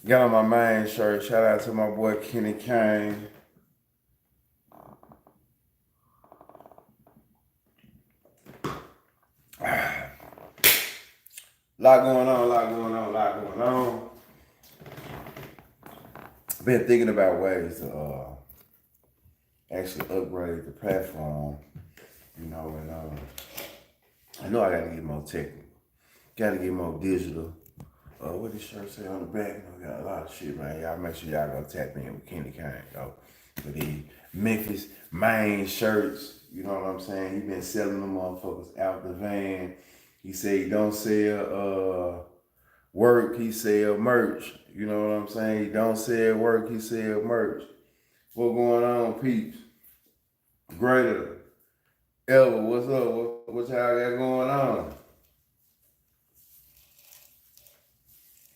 Got on my main shirt. Shout out to my boy Kenny Kane. Lot going on. Been thinking about ways to actually upgrade the platform, and I know I gotta get more technical. Gotta get more digital. What this shirt say on the back? We got a lot of shit, man. Y'all make sure y'all go tap in with Kenny Kane, though. For these Memphis main shirts, you know what I'm saying? He been selling them motherfuckers out the van. He said he don't sell work, he sell merch. You know what I'm saying? He don't sell work, he sell merch. What going on, peeps? Greater ever, what's up? What y'all got going on?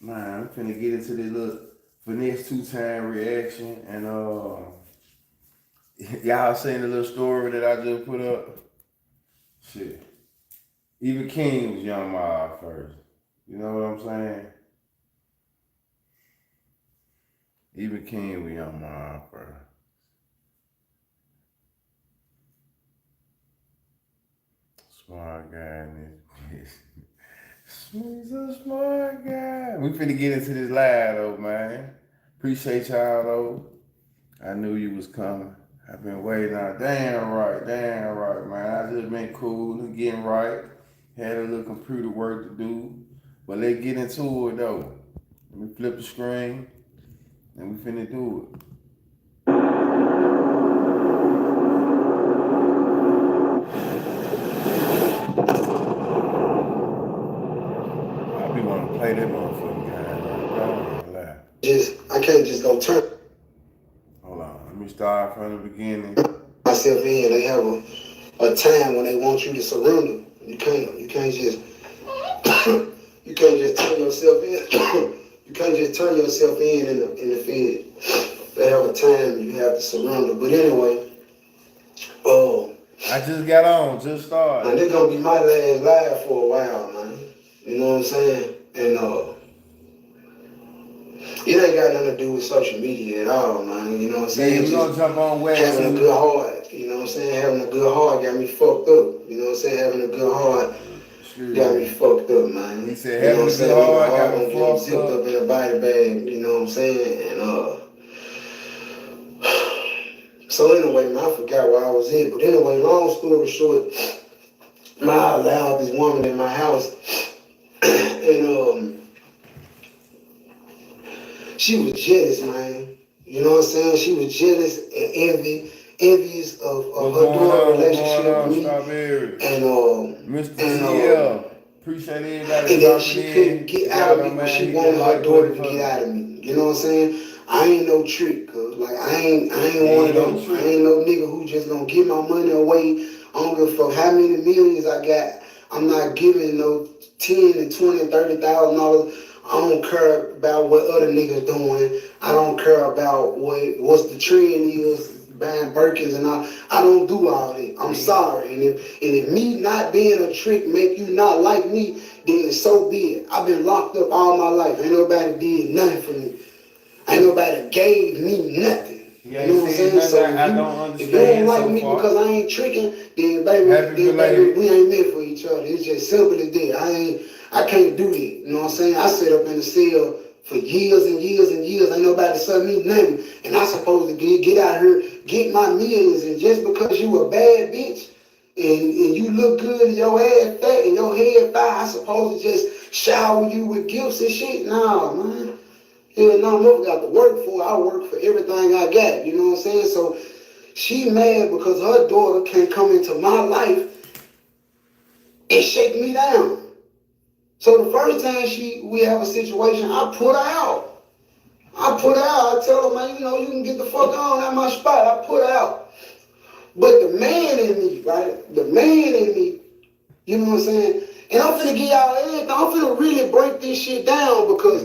Man, I'm finna get into this little finesse 2-time reaction, and y'all seen the little story that I just put up? Shit. Even King was Young Ma first. You know what I'm saying? Even King was Young Ma first. Smart guy in this. He's a smart guy. We finna get into this live though, man. Appreciate y'all though. I knew you was coming. I've been waiting out. Damn right, man. I just been cool and getting right. Had a little computer work to do. But let's get into it though. Let me flip the screen and we finna do it. I be wanting to play that motherfucking I can't just go turn. Hold on, let me start from the beginning. Myself in. They have a time when they want you to surrender. You can't just you can't just turn yourself in. You can't just turn yourself in the field. They have a time you have to surrender. But anyway, I just got on, just started. And this gonna be my last live for a while, man. You know what I'm saying? And it ain't got nothing to do with social media at all, man. You know what I'm saying? Yeah, we gonna jump on Wack. Having a good heart, you know what I'm saying? Having a good heart got me fucked up. You know what I'm saying? Having a good heart got me fucked up, man. He said having a good heart got me fucked up. Zipped up in a body bag, you know what I'm saying? And so anyway, man, I forgot where I was at. But anyway, long story short, I allowed this woman in my house, and she was jealous, man. You know what I'm saying? She was jealous and envious of her daughter's relationship with me. And Mr. CL, appreciate everybody. And that she couldn't get out of me when she wanted her daughter to get out of me. You know what I'm saying? I ain't no trick, cause like I ain't one of them. I ain't no nigga who just gonna give my money away. I don't give a fuck how many millions I got. I'm not giving no $10 and $20 and $30,000. I don't care about what other niggas doing. I don't care about what's the trend is, buying Birkins and all. I don't do all that. I'm sorry. And if me not being a trick make you not like me, then so be it. I've been locked up all my life. Ain't nobody did nothing for me. Ain't nobody gave me nothing. Yeah, you know what I'm saying? So if you don't like me because I ain't tricking, then baby, we ain't meant for each other. It's just simple as that. I can't do that. You know what I'm saying? I sit up in the cell for years and years and years. Ain't nobody said me nothing. And I supposed to get out here, get my millions. And just because you a bad bitch and you look good and your ass fat and your head fat, I supposed to just shower you with gifts and shit? Nah, man. Hell no, I got to work for it. I work for everything I got. You know what I'm saying? So she mad because her daughter can't come into my life and shake me down. So the first time we have a situation, I put her out. I tell her, man, you can get the fuck on at my spot. I put her out. But the man in me, right? The man in me, you know what I'm saying? And I'm finna give y'all everything. I'm finna really break this shit down because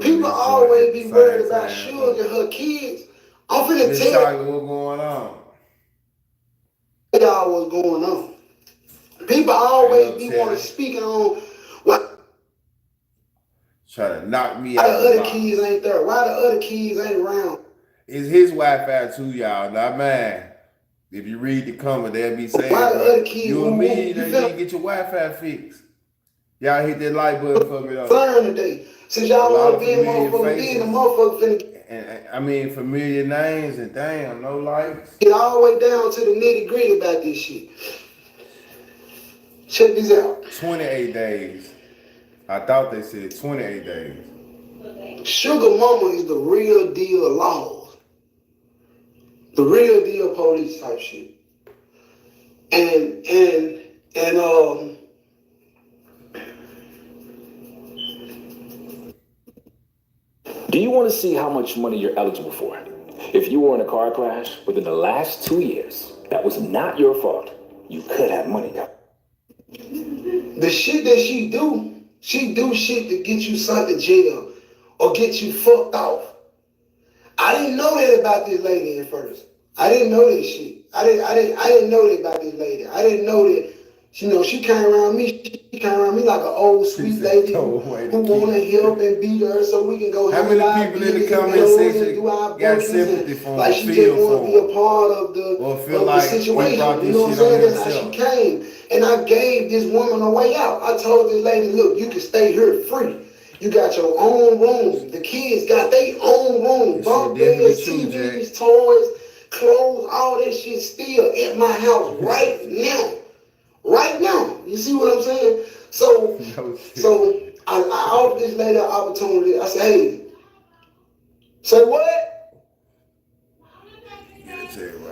people always be worried about Suge and her kids. I'm finna tell what's going on. Y'all what's going on. People always be wanting to speak on what. trying to knock me Why out. the other kids ain't there? Why the other kids ain't around? It's his Wi-Fi too, y'all, not mine. If you read the comment, they'll be saying, why the other kids, you and me, you need to get your Wi-Fi fixed. Y'all hit that like button for me though. Flying today. Since y'all want to be a motherfucker, be in the motherfucker finna. And I mean familiar names and damn, no likes. Get all the way down to the nitty gritty about this shit. Check this out. 28 days. I thought they said 28 days. Sugar mama is the real deal laws. The real deal police type shit. And do you want to see how much money you're eligible for? If you were in a car crash within the last 2 years, that was not your fault. You could have money. The shit that she do shit to get you sent to jail or get you fucked off. I didn't know that about this lady at first. I didn't know this shit. I didn't know that about this lady. I didn't know that. You know, she came around me. She came around me like an old sweet lady who want to help and beat her so we can go. How many people in the comment section got sympathy for like she just want to be a part of the situation. You know what I'm saying? That's how she came. And I gave this woman a way out. I told this lady, look, you can stay here free. You got your own room. The kids got their own room. Bunk beds, TVs, toys, clothes, all that shit still at my house right now. Right now. You see what I'm saying? So I offered this lady an opportunity. I said, hey, say what?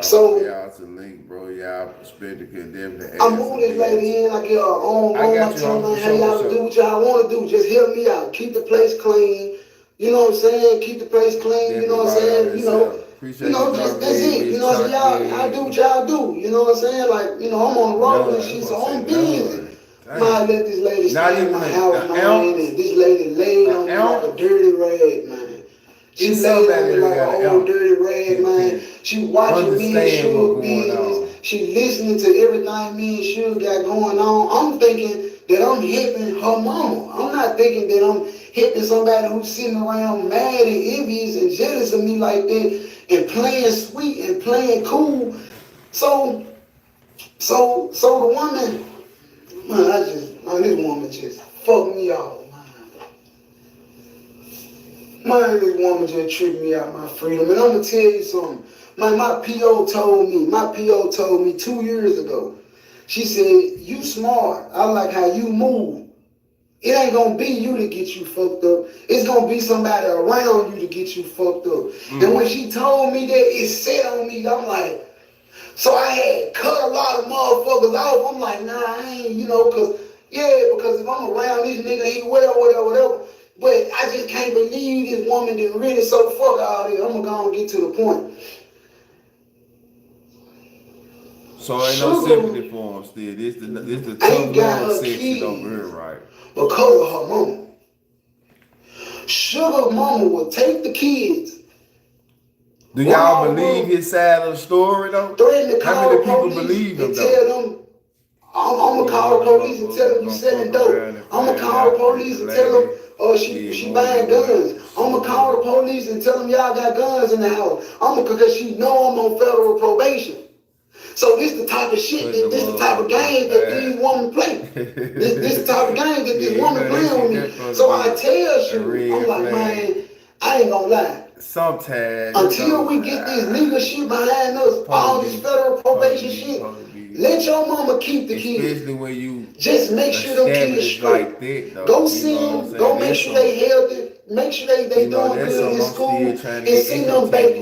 So y'all to link, bro. Y'all perspective could definitely. I move this lady in. I get her own room. I tell her, hey, y'all do what y'all want to do. Just help me out. Keep the place clean. You know what I'm saying? Keep the place clean. You know what I'm saying? That's it. You know what I'm saying? Y'all do what y'all do. You know what I'm saying? Like, I'm on the road and shit, so I'm busy. I let this lady stay in my house, man, and this lady laid on me like a dirty rag, man. She laid on me like an old dirty rag, man. She watching me and Sugar business. She listening to everything me and Sugar got going on. I'm thinking that I'm helping her mama. I'm not thinking that I'm helping somebody who's sitting around mad and envious and jealous of me like that and playing sweet and playing cool. So the woman, man, this woman just fucked me off. Man, this woman just tricked me out of my freedom. And I'm going to tell you something. Man, my PO told me 2 years ago. She said, you smart. I like how you move. It ain't going to be you to get you fucked up. It's going to be somebody around you to get you fucked up. And when she told me that, it set on me. I'm like, so I had cut a lot of motherfuckers off. I'm like, nah, I ain't, because if I'm around this nigga, he whatever. But I just can't believe this woman didn't really fuck all this. I'm going to go and get to the point. So ain't no sympathy for him still. This the tough love section over here, right? Because of her mama. Sugar mama will take the kids. Do y'all believe his side of the story though? Threaten to How many people believe him though? Tell them, I'm going to call the police and tell them you selling dope. I'm going to call the police and tell them she buying guns. I'm going to call the police and tell them y'all got guns in the house. Because she know I'm on federal probation. So this the type of shit, this the type of game that these women play. This the type of game that this woman playing with me. So I tell you, I'm like, man, I ain't going to lie. Sometimes until we get this legal shit behind us, all this federal probation shit, let your mama keep the kids. Especially when you just make sure them kids straight. Like that, go see them, go make sure they healthy, make sure they doing good in school, and see them baby.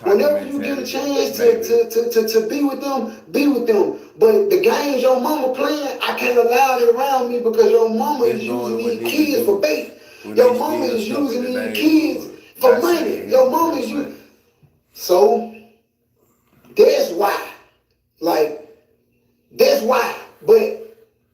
Whenever you get a chance to be with them, be with them. But the games your mama playing, I can't allow it around me because your mama is using these kids for bait. Your mama is using these kids for money. Your mama is using. So that's why. That's why. But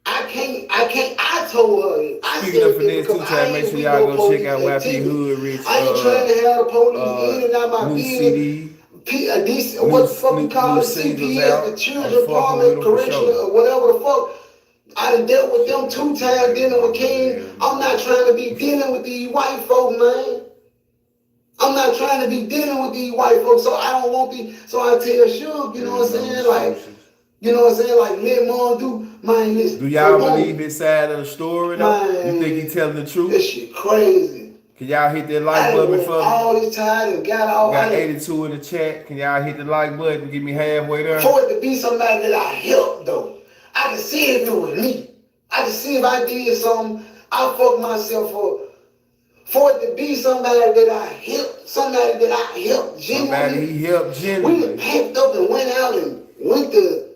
I told her. Speaking of finesse too, try to make sure y'all go check out Wack Hood Rich. I ain't trying to have the police in and out my business. What the fuck we call it? CPS, the Children's Department, Correctional, or whatever the fuck. I done dealt with them 2 times dealing with King. I'm not trying to be dealing with these white folk, man. I'm not trying to be dealing with these white folks, so I don't want these. So I tell Suge, you know what I'm saying? Like, you know what I'm saying? Like, let mom do, man, listen. Do y'all believe his side of the story, though? Man, you think he telling the truth? This shit crazy. Can y'all hit that like button for me? All this time and got all. Got 82 in the chat. Can y'all hit the like button and get me halfway there? For it to be somebody that I helped, though. I can see if it was me. I can see if I did something, I fucked myself up. For it to be somebody that I helped, genuinely. Somebody he helped genuinely. We packed up and went out and went to.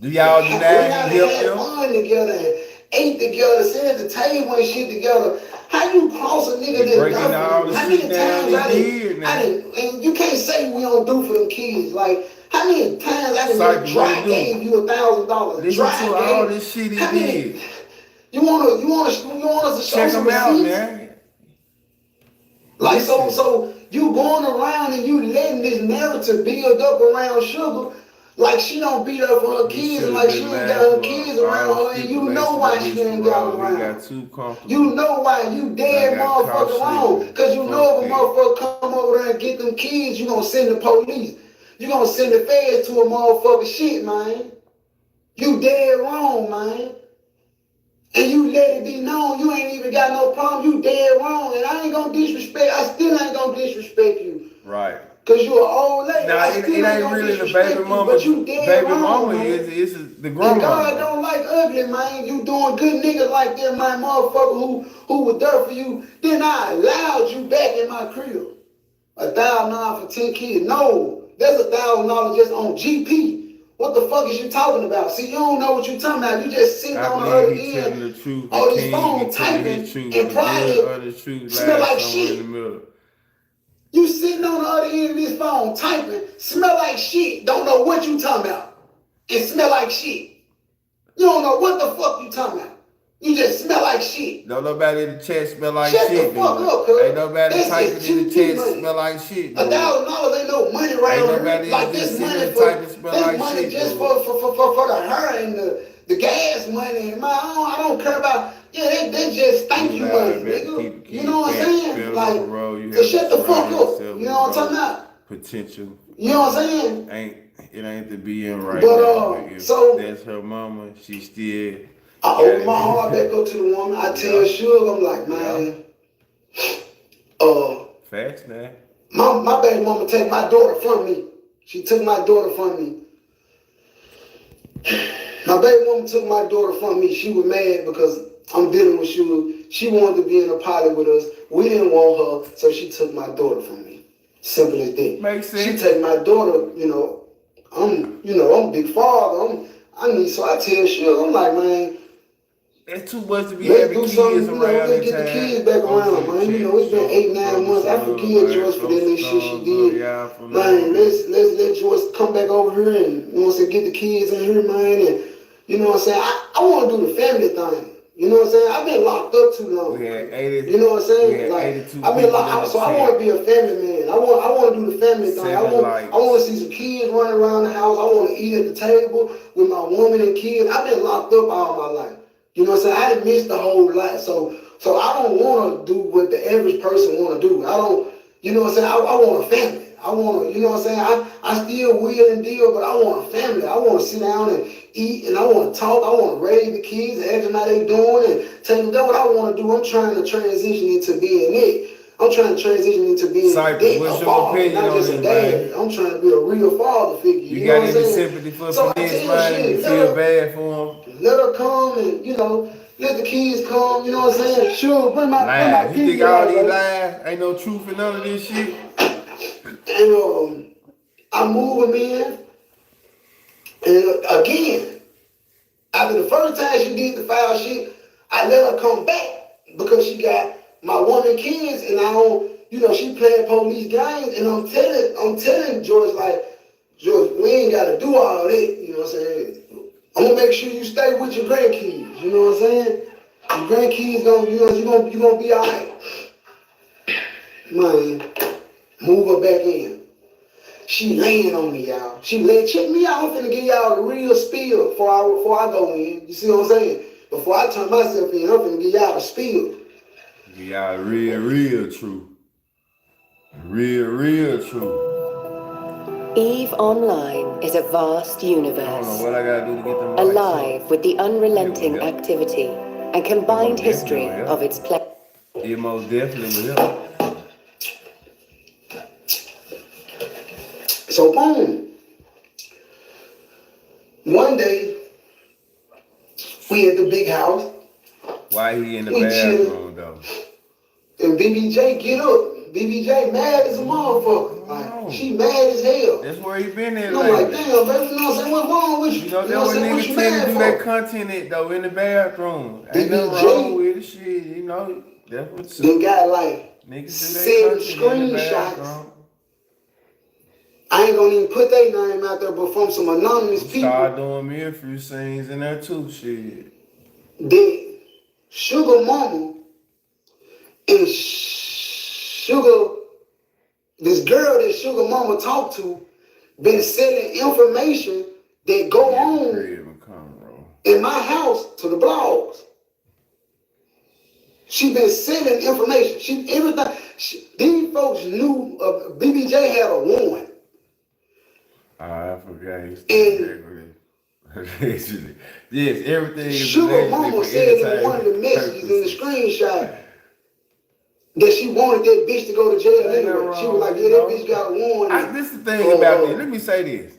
Do y'all deny he helped them? Fun together and ate together, sat at the table and shit together. How you cross a nigga that how many times I didn't, and you can't say we don't do for them kids. Like, how many times I didn't Dry gave you $1,000? Listen to all this shit he did. You want us to show check some him out, receipts? man. Like, so you going around and you letting this narrative build up around Sugar, like she don't beat up for her kids, and like she ain't got her kids around her, and you know why she ain't got them around. You know why, you dead motherfucker wrong, cause you know if a motherfucker come over there and get them kids, you gonna send the police, you gonna send the feds to a motherfucker shit, man. You dead wrong, man. And you let it be known you ain't even got no problem, you dead wrong. And I ain't gonna disrespect, I still ain't gonna disrespect you. Right. Cause you an old lady. Nah, it ain't really the baby mama. But you dead baby wrong, mama man. is the grandma. And God don't like ugly, man. You doing good niggas like that, my motherfucker who was there for you. Then I allowed you back in my crib. $1,000 for 10 kids. No, there's $1,000 just on GP. What the fuck is you talking about? See, you don't know what you talking about. You just sitting on the other end of this phone typing and private smell like shit. You sitting on the other end of this phone typing, smell like shit, don't know what you talking about, and smell like shit. You don't know what the fuck you talking about. You just smell like shit. Don't nobody in the chat smell like shut shit. Shut the fuck up, cuz. Ain't nobody typing in the chat smell like shit. $1,000 ain't no money right here. Like this money just for the hair and the gas money and I don't care about. Yeah, they just thank you money, nigga. You know what I'm saying? Like, so shut the fuck up. You know what I'm talking about? Potential. You know what I'm saying? It ain't the being right but, now. But so that's her mama. She still. I open my heart back up to the woman. I tell Suge, I'm like, man, facts, man. My baby mama take my daughter from me. She took my daughter from me. My baby mama took my daughter from me. She was mad because I'm dealing with Suge. She wanted to be in a pilot with us. We didn't want her, so she took my daughter from me. Simple as that. Makes sense. She take my daughter, I'm big father. So I tell Suge, I'm like, man, it's too much to be having kids around. Let's get the kids back around, man. It's been 8-9 months. I forgive Joyce for that little shit she did. Man, let's let Joyce come back over here and get the kids in here, man. And you know what I'm saying? I want to do the family thing. You know what I'm saying? I've been locked up too long. You know what I'm saying? Like I've been locked up, so I want to be a family man. I want to do the family thing. I want to see some kids running around the house. I want to eat at the table with my woman and kids. I've been locked up all my life. You know what I'm saying? I done missed the whole lot. So I don't want to do what the average person want to do. I don't, you know what I'm saying? I want a family. I want to, you know what I'm saying? I still wheel and deal, but I want a family. I want to sit down and eat, and I want to talk. I want to raise the kids and ask them how they doing and tell them that's what I want to do. I'm trying to transition into being it. I'm trying to transition into being what's your opinion on this, man? I'm trying to be a real father figure. You got any sympathy for this, man? You feel bad for him? Let her come and, let the kids come, you know what I'm saying? Sure, bring my kids. You think all these lies? Ain't no truth in none of this shit? And I move them in. And again, after the first time she did the foul shit, I let her come back because she got my woman kids and I don't, she playing police games and I'm telling George, like, George, we ain't gotta do all that, you know what I'm saying? I'm gonna make sure you stay with your grandkids, you know what I'm saying? Your grandkids you gonna be all right. Man, move her back in. She laying on me, y'all. Check me out. I'm finna give y'all the real spiel before I go in. You see what I'm saying? before I turn myself in, I'm finna give y'all a spiel. Give y'all real truth. Real truth. EVE Online is a vast universe. I don't know what I gotta do to get them alive with the unrelenting activity and combined history of its play. It most definitely will help. So boom. One day, we at the big house. Why he in the bathroom though? And BBJ get up. BBJ mad as a motherfucker. Like, she mad as hell. That's where he been at. I'm like, damn, baby, you know what I'm saying? What's wrong with you? You know, that's what niggas tend to do that content at though in the bathroom. Ain't nothing wrong with it, shit. You know, that's what's up. They got like niggas 7 screenshots. I ain't gonna even put their name out there, but from some anonymous people. Start doing me a few scenes in there too, shit. The Sugar Mama and Sugar, this girl that Sugar Mama talked to, been selling information that go on in my house to the blogs. She been selling information. These folks knew BBJ had a warrant. I forgot. Yes, everything is Sugar Mama said in one of the messages in the screenshot that she wanted that bitch to go to jail anyway. She was like, yeah, that bitch got a warrant. This is the thing about this. Let me say this.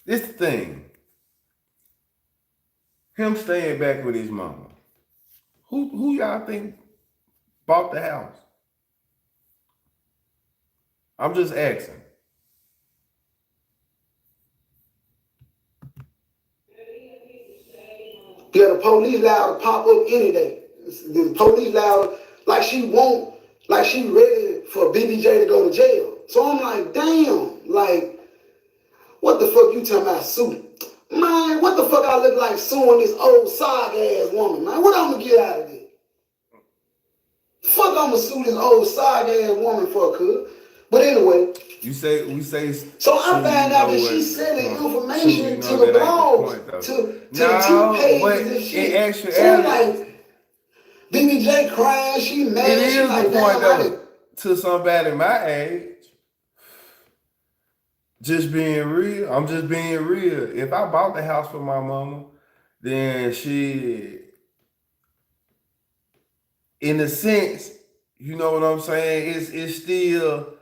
This the thing. Him staying back with his mama. Who y'all think bought the house? I'm just asking. Yeah, the police liable to pop up any day. The police liable, like she ready for BBJ to go to jail. So I'm like, damn, like, what the fuck you talking about suing? Man, what the fuck I look like suing this old sog ass woman, man? What I'm gonna get out of it? Fuck, I'm gonna sue this old sog ass woman for, cuz. But anyway. We say. So I found out that she's selling information to the blogs, to the pages and shit. So like, BBJ crying, she mad. It is the point though, to somebody my age. Just being real. I'm just being real. If I bought the house for my mama, then she, in a sense, you know what I'm saying? It's still,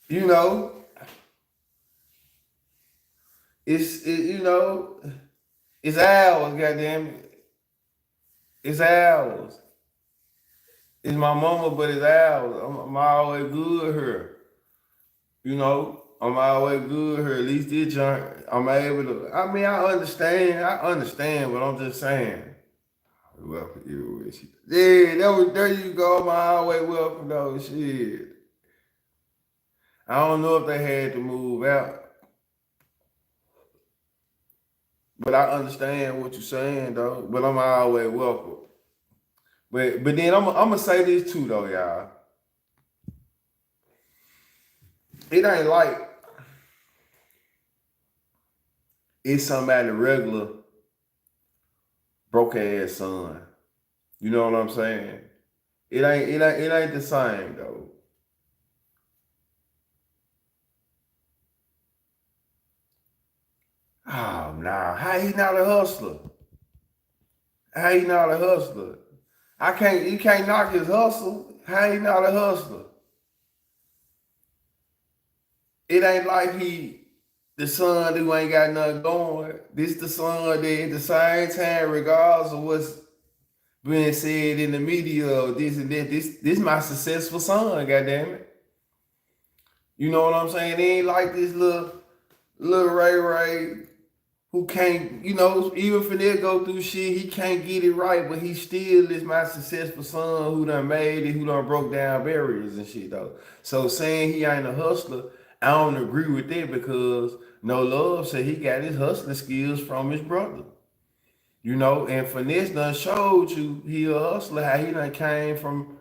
you know, it's ours, goddamn it. It's ours. It's my mama, but it's ours. I'm always good her. You know, I'm always good her. At least this junk, I'm able to. I mean, I understand, but I'm just saying. Welcome you. Yeah, there you go. I'm always welcome though. Shit. I don't know if they had to move out, but I understand what you're saying though. But I'm always welcome. But then I'm gonna say this too though, y'all. It ain't like it's somebody regular broke ass son. You know what I'm saying? It ain't the same though. Oh nah, how he not a hustler? How he not a hustler? You can't knock his hustle. How he not a hustler? It ain't like the son who ain't got nothing going. This the son that at the same time, regardless of what's being said in the media or this and that, this my successful son, goddammit. You know what I'm saying? It ain't like this little Ray who can't, you know, even for they go through shit, he can't get it right, but he still is my successful son who done made it, who done broke down barriers and shit though. So saying he ain't a hustler, I don't agree with that because No Love said he got his hustling skills from his brother. You know, and Finesse done showed you he a hustler, how he done came from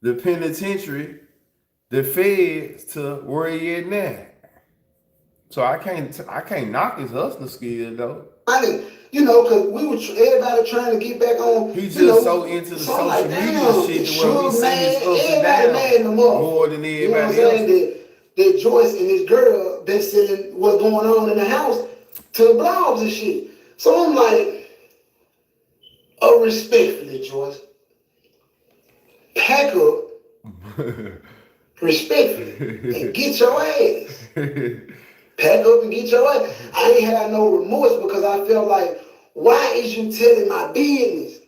the penitentiary, the feds to where he at now. So I can't knock his hustling skills though. I mean, you know, because everybody trying to get back on. He just so into the so social like, media shit where we see his ups and everybody mad in the downs mother. more than You know what I'm everybody saying? else. That Joyce and this girl been sending what's going on in the house to the blogs and shit. So I'm like, oh, respectfully, Joyce, pack up, respectfully, and get your ass. Pack up and get your ass. I ain't had no remorse because I felt like, why is you telling my business?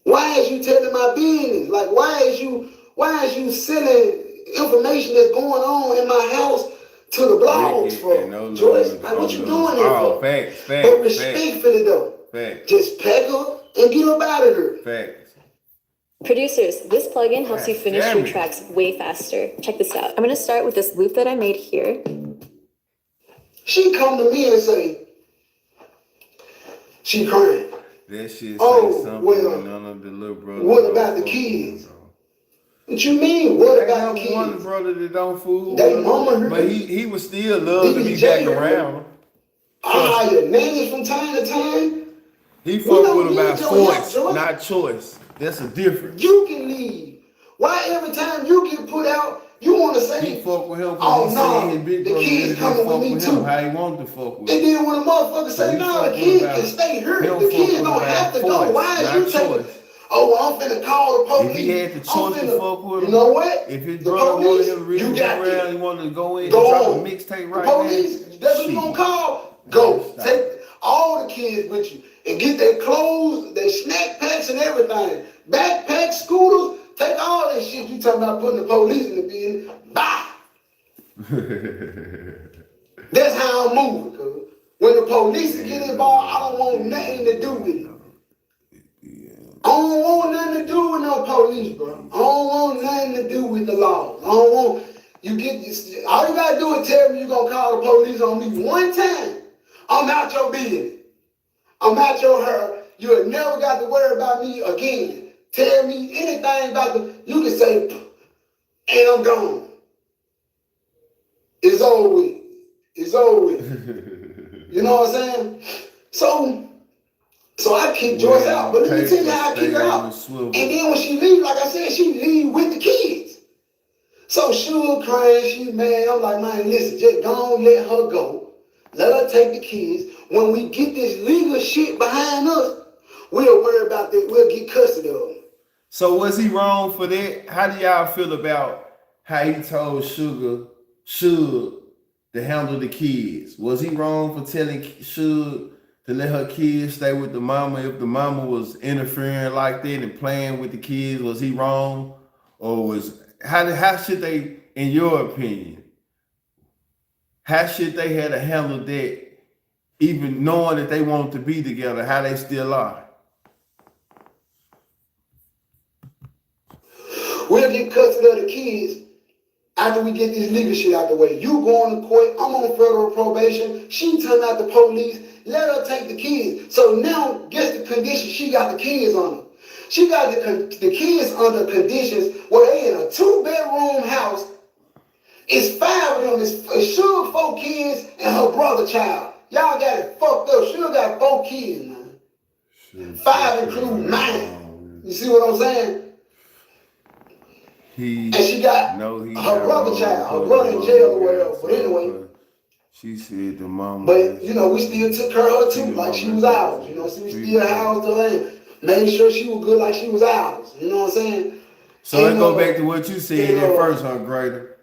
Why is you telling my business? Like, why is you sending information that's going on in my house to the blogs for, Joyce? Like, what you doing there for? Facts, but respectfully though. Facts. Just pack up and get up out of here. Facts. Producers, this plugin helps you finish Damn your it. tracks way faster. Check this out. I'm going to start with this loop that I made here. She come to me and say, she crying. That shit Oh, say something well, none of the little brothers. what about the kids? What you mean? What about the kids? One brother that don't fool. They mama heard. But he would still love to be back around. I hired nannies from time to time. He fuck with them by choice, help, not choice. That's a difference. You can leave. Why every time you get put out, you want to say, he fuck with him oh he no, his big the brother kids coming with me too. How he want to fuck with And then when a motherfucker say, no, the kids can stay here. The kids don't have to go. Why is you taking? Oh, well, I'm finna call the police. If he had the choice to fuck with him, you know what? If his brother wanted him to really go around, he wanted to go in and drop a mixtape right now. The police, that's what you gonna call? Go. Take all the kids with you and get their clothes, their snack packs and everything. Backpacks, scooters, take all that shit you talking about putting the police in the business. Bye. That's how I'm moving, cuz. When the police get involved, I don't want nothing to do with it. I don't want nothing to do with no police, bro. I don't want nothing to do with the law. I don't want you get this. All you gotta do is tell me you gonna call the police on me one time. I'm out your business. I'm out your hair. You have never got to worry about me again. Tell me anything about you can say, and I'm gone. It's over with. It's over with. You know what I'm saying? So I kick Joyce out. But let me tell you how I kick her out. And then when she leave, like I said, she leave with the kids. So she was crying, she's mad. I'm like, man, listen, just go on, let her go. Let her take the kids. When we get this legal shit behind us, we'll worry about that. We'll get custody of them. So was he wrong for that? How do y'all feel about how he told Suge to handle the kids? Was he wrong for telling Suge to let her kids stay with the mama if the mama was interfering like that and playing with the kids? Was he wrong? Or how should they, in your opinion, how should they have to handle that, even knowing that they want to be together, how they still are? We'll get custody of the kids after we get this legal shit out the way. You going to court, I'm on federal probation, she turned out the police, let her take the kids. So now, guess the condition she got the kids under. She got the kids under conditions where they in a 2-bedroom house. It's 5 of them. It's Suge 4 kids and her brother child. Y'all got it fucked up. Suge got 4 kids, man. 5 including mine. You see what I'm saying? And she got her brother child, her brother in jail or whatever. But anyway, she said the mama. But you know, we still took her too, like she was ours. You know, so we still housed her and made sure she was good like she was ours. You know what I'm saying? So let's go back to what you said at first, huh, Grader?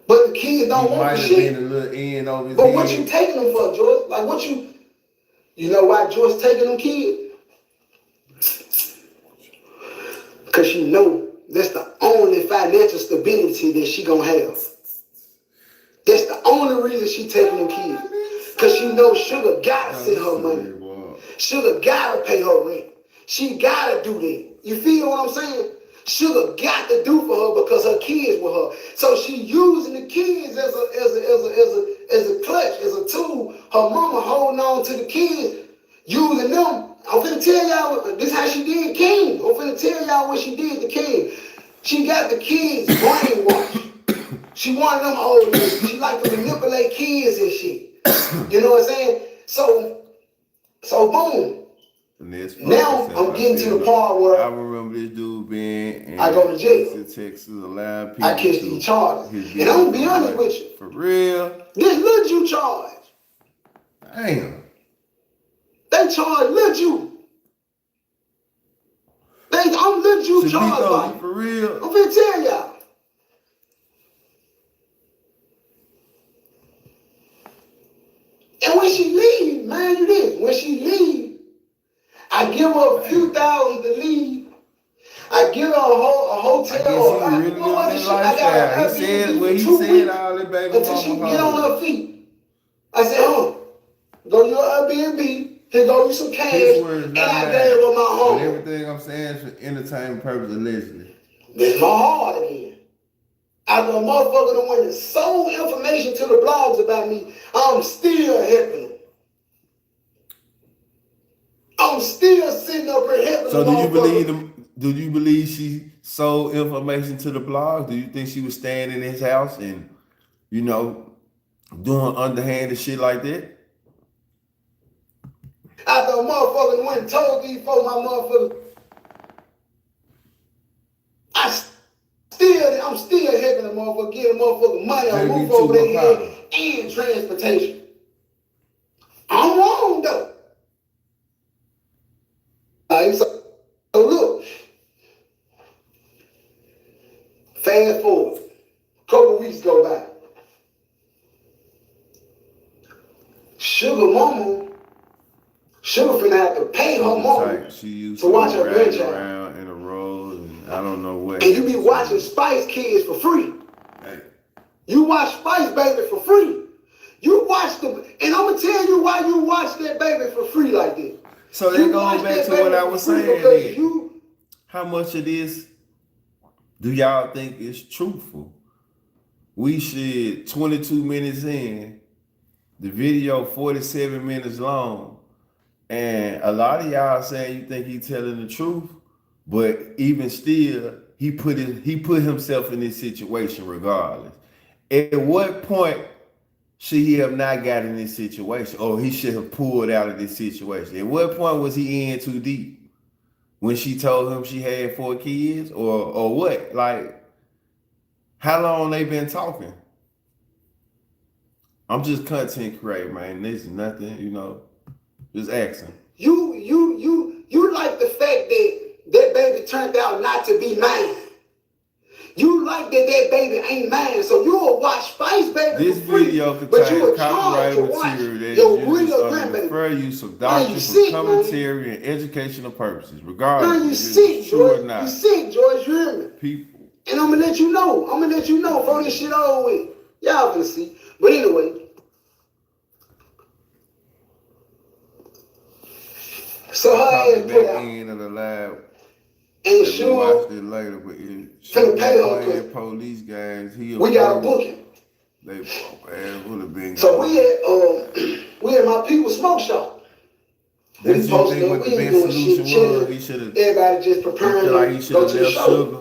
But the kids don't want the shit. Been a little end over his but head. what you taking them for, Joyce? Like what you know why Joyce taking them kids? Cause she know that's the only financial stability that she gonna have. That's the only reason she taking them kids. Cause she knows Suge gotta send her money. Suge gotta pay her rent. She gotta do that. You feel what I'm saying? Suge got to do for her because her kids were her. So she using the kids as a clutch, as a tool. Her mama holding on to the kids, using them. I'm finna tell y'all, this is how she did King. I'm finna tell y'all what she did to King. She got the kids brainwashed. She wanted them old niggas. She like to manipulate kids and shit. You know what I'm saying? So boom. Now I'm getting to the part where I remember this dude being in I go to jail. Texas, allowing people I catch these charges. And I'm gonna be honest with you. For real? This Lil Ju charge. Damn. They charge Lil Ju. I'm Lil Ju charged by. For real? I'm finna tell y'all. And when she leave, man, you this. When she leave, I give her a few thousand to leave. I give her a hotel. I guess he really living that lifestyle. He said all that, baby. Until she get on her feet. I said, go to your Airbnb. Here go you some cash. And I gave her my home. But everything I'm saying is for entertainment purposes, allegedly. That's my heart again. After a motherfucker that went and sold information to the blogs about me, I'm still helping them. I'm still sitting up here helping them. So do you believe she sold information to the blog? Do you think she was staying in his house and, doing underhanded shit like that? After a motherfucker went and told these folks my motherfucker, I'm still helping the motherfucker get a motherfucker money on roof over their head and transportation. I'm wrong though. So look, fast forward, a couple weeks go by. Sugar finna have to pay her mama to watch her grandchild. Around in a row, and I don't know what. And you be watching Spice Kids for free. Hey. You watch Spice Baby for free. You watch them, and I'm gonna tell you why you watch that baby for free like this. So that goes back to what I was saying. How much of this do y'all think is truthful? We should 22 minutes in, the video 47 minutes long, and a lot of y'all saying you think he's telling the truth, but even still, he put himself in this situation regardless. At what point should he have not got in this situation, or he should have pulled out of this situation? At what point was he in too deep? When she told him she had 4 kids, or what? Like, how long they been talking? I'm just content creator, man. This is nothing, just asking. You like the fact that baby turned out not to be mine. You like that baby ain't mine, so you'll watch Spice Baby this for free, video but you contains copyrighted material that is used under the fair use of doctrine for commentary and educational purposes, regardless if it's true or not. You sick, George, you hear me? People. And I'm gonna let you know. Before this shit over with. Y'all gonna see. But anyway. So her ass put out. End of the lab. And sure, watched it later, but finna pay her police guys. We got a booking. They would have been. So we had my people smoke shop. That's what the best solution was. He should have. Everybody just preparing to go to the show. Sugar.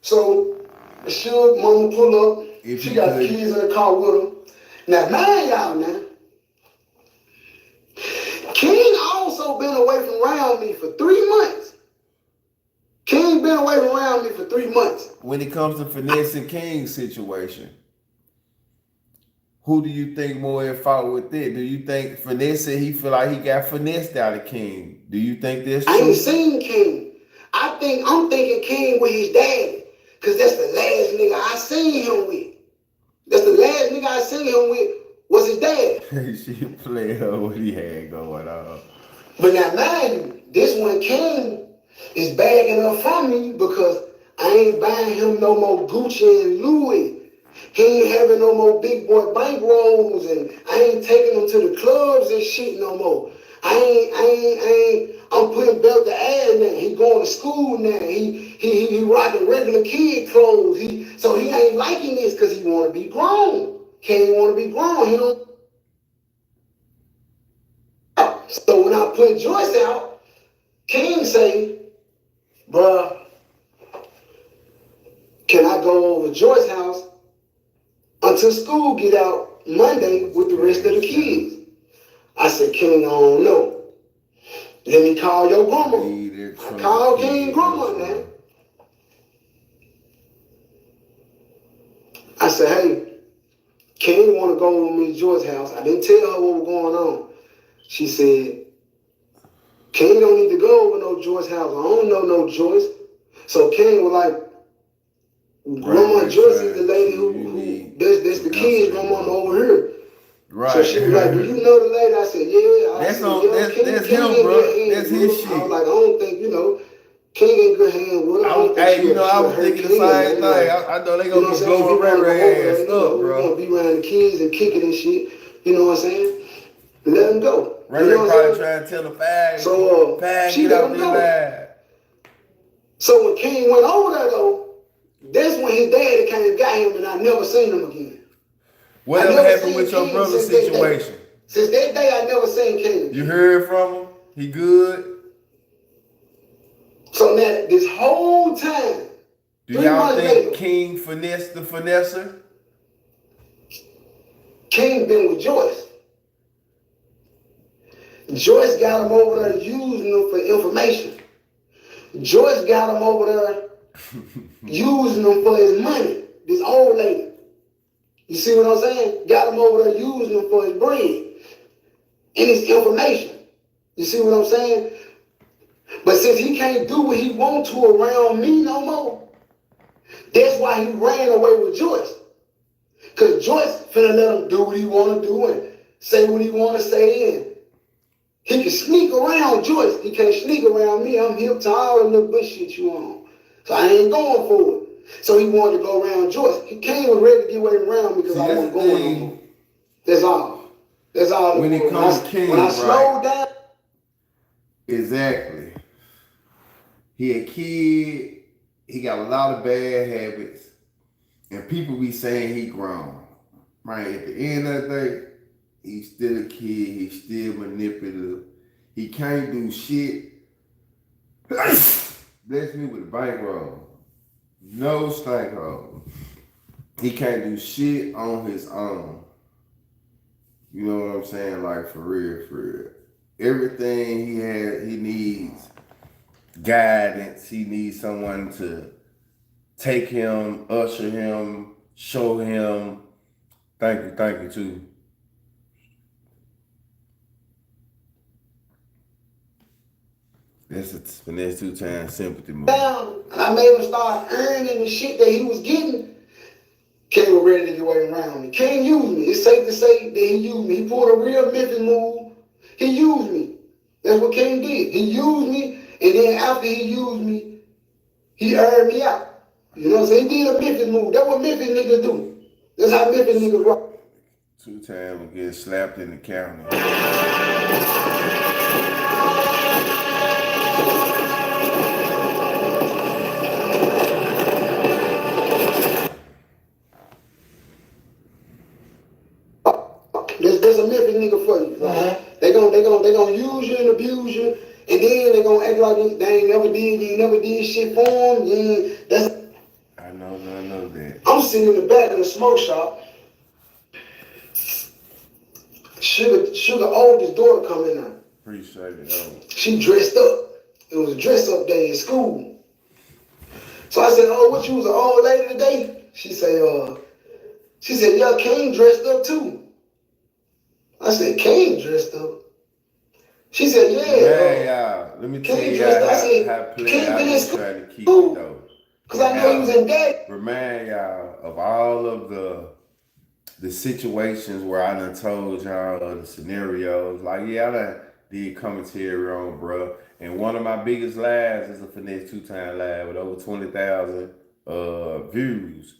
So Sugar mama pull up. She got the kids in the car with her. Now mind y'all now. King also been away from around me for 3 months. King been away from around me for 3 months. When it comes to Finesse and King's situation, who do you think more at fault with that? Do you think Finesse said he feel like he got finessed out of King? Do you think that's true? I ain't seen King. I'm thinking King with his daddy. Cause that's the last nigga I seen him with. That's the last nigga I seen him with was his dad. She played her what he had going on. But now mind you, this one King is bagging up from me because I ain't buying him no more Gucci and Louis. He ain't having no more big boy bankrolls, and I ain't taking him to the clubs and shit no more. I'm putting belt to ass now. He going to school now. He rocking regular kid clothes. So he ain't liking this because he want to be grown. King want to be grown. He don't. So when I put Joyce out, King say, bruh, can I go over to Joyce's house until school get out Monday with the rest of the kids? I said, King, I don't know. Let me call your grandma. I called King grandma now. I said, hey, King want to go with me to Joyce's house. I didn't tell her what was going on. She said, King don't need to go with no Joyce's house. I don't know no Joyce. So King was like, Grandma Joyce is the lady who that's the kid's grandma over here. Right. So she was like, do you know the lady? I said, yeah. That's him, bro. That's his shit. I was like, I don't think, King ain't good hand with her. I was thinking the same thing. I know they gonna be blowing Ray ass up, bro. We're gonna be around the kids and kicking and shit. You know what I'm saying? Let him go. Ray probably trying to tell the fag. So she get let out him there. So when King went over there though, that's when his daddy came and got him, and I never seen him again. Whatever happened with your brother's situation? Since that day, I never seen King. You heard from him? He good? So now, this whole time, do y'all think King finessed the finesser? King been with Joyce. Joyce got him over there using him for information. Joyce got him over there using him for his money. This old lady. You see what I'm saying? Got him over there using him for his bread and his information. You see what I'm saying? But since he can't do what he want to around me no more, that's why he ran away with Joyce. Because Joyce finna let him do what he want to do and say what he want to say. And he can sneak around Joyce. He can't sneak around me. I'm hip to all the little bullshit you on. So I ain't going for it. So he wanted to go around Joyce. He came ready to get away around me because I wasn't going no more. That's all. That's all. When it comes to King, when I slowed down. Exactly. He a kid. He got a lot of bad habits. And people be saying he grown. Right? At the end of the day, he's still a kid. He's still manipulative. He can't do shit. That's me with a bankroll. No stank hole. He can't do shit on his own. You know what I'm saying? Like, for real, for real. Everything he needs guidance. He needs someone to take him, usher him, show him. Thank you too. That's a finesse 2 times sympathy move. And I made him start earning the shit that he was getting. King was ready to get away around me. King used me. It's safe to say that he used me. He pulled a real Memphis move. He used me. That's what King did. He used me, and then after he used me, he earned me out. You know what I'm saying? He did a Memphis move. That's what Memphis niggas do. That's how Memphis niggas rock. 2 times and get slapped in the county. There's a Memphis nigga for you. They gonna use you and abuse you, and then they gonna act like they ain't never did shit for them. I know that. I'm sitting in the back of the smoke shop. Sugar oldest daughter coming out. Appreciate it. She dressed up. It was a dress up day in school. So I said, "Oh, what, you was an old lady today?" She said, "Yeah, King dressed up too." I said, "King dressed up?" She said, "Yeah." Y'all, let me tell you how play I was trying to keep it though. Because I know he was in debt. Remind y'all of all of the situations where I done told y'all of the scenarios. Like, yeah, I done did commentary on, bro. And one of my biggest lives is a finesse 2 times live with over 20,000 views.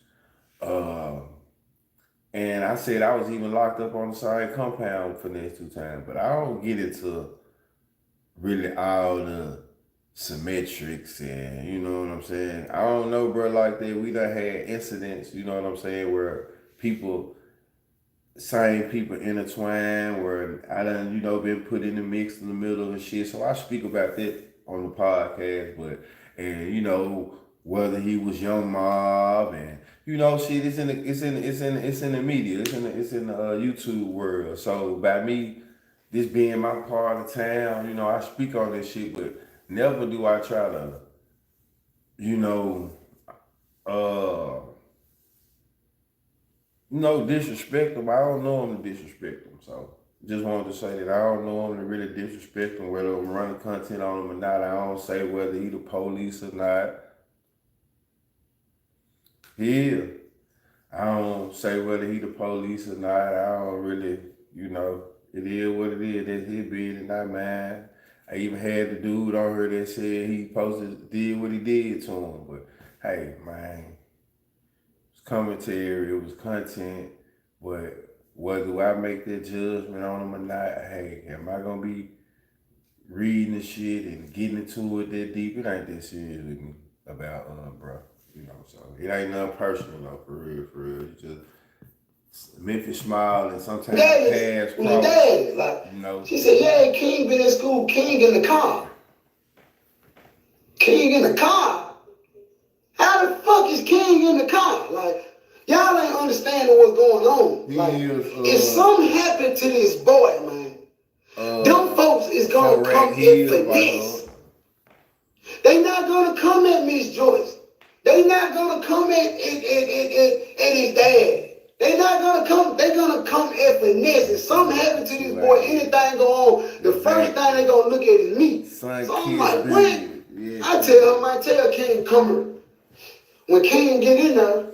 And I said I was even locked up on the side compound with finesse 2 times, but I don't get into really all the symmetrics and you know what I'm saying. I don't know, bro, like that. We done had incidents, you know what I'm saying, where same people intertwine, where I done, been put in the mix in the middle and shit. So I speak about that on the podcast, and whether he was Young Mob and shit, it's in the media, it's in the YouTube world. So by me this being my part of town, you know, I speak on this shit, but never do I try to, you know, disrespect them. I don't know him to disrespect them. So just wanted to say that I don't know him to really disrespect him, whether I'm running content on him or not. I don't say whether he the police or not. He is. I don't say whether he the police or not. I don't really, you know, it is what it is. That's his business, not mine. I even had the dude on here that said he did what he did to him. But hey, man, it's commentary, it was content. But whether I make that judgment on him or not, hey, am I gonna be reading the shit and getting into it that deep? It ain't that serious with me about bro. You know, so it ain't nothing personal though, for real, for real. It's just Memphis smile and sometimes pass cross. Like, you know. She said, yeah, King been in school, King in the car. King in the car? How the fuck is King in the car? Like, y'all ain't understanding what's going on. Like, if something happened to this boy, man, them folks is gonna come in for this. They not gonna come at Miss Joyce. They not gonna come at his dad. They not gonna come, they gonna come at finesse. If something happened to this boy, anything go on, the first thing they gonna look at is me. So I'm like, what? Yeah, I tell King, come when King get in there,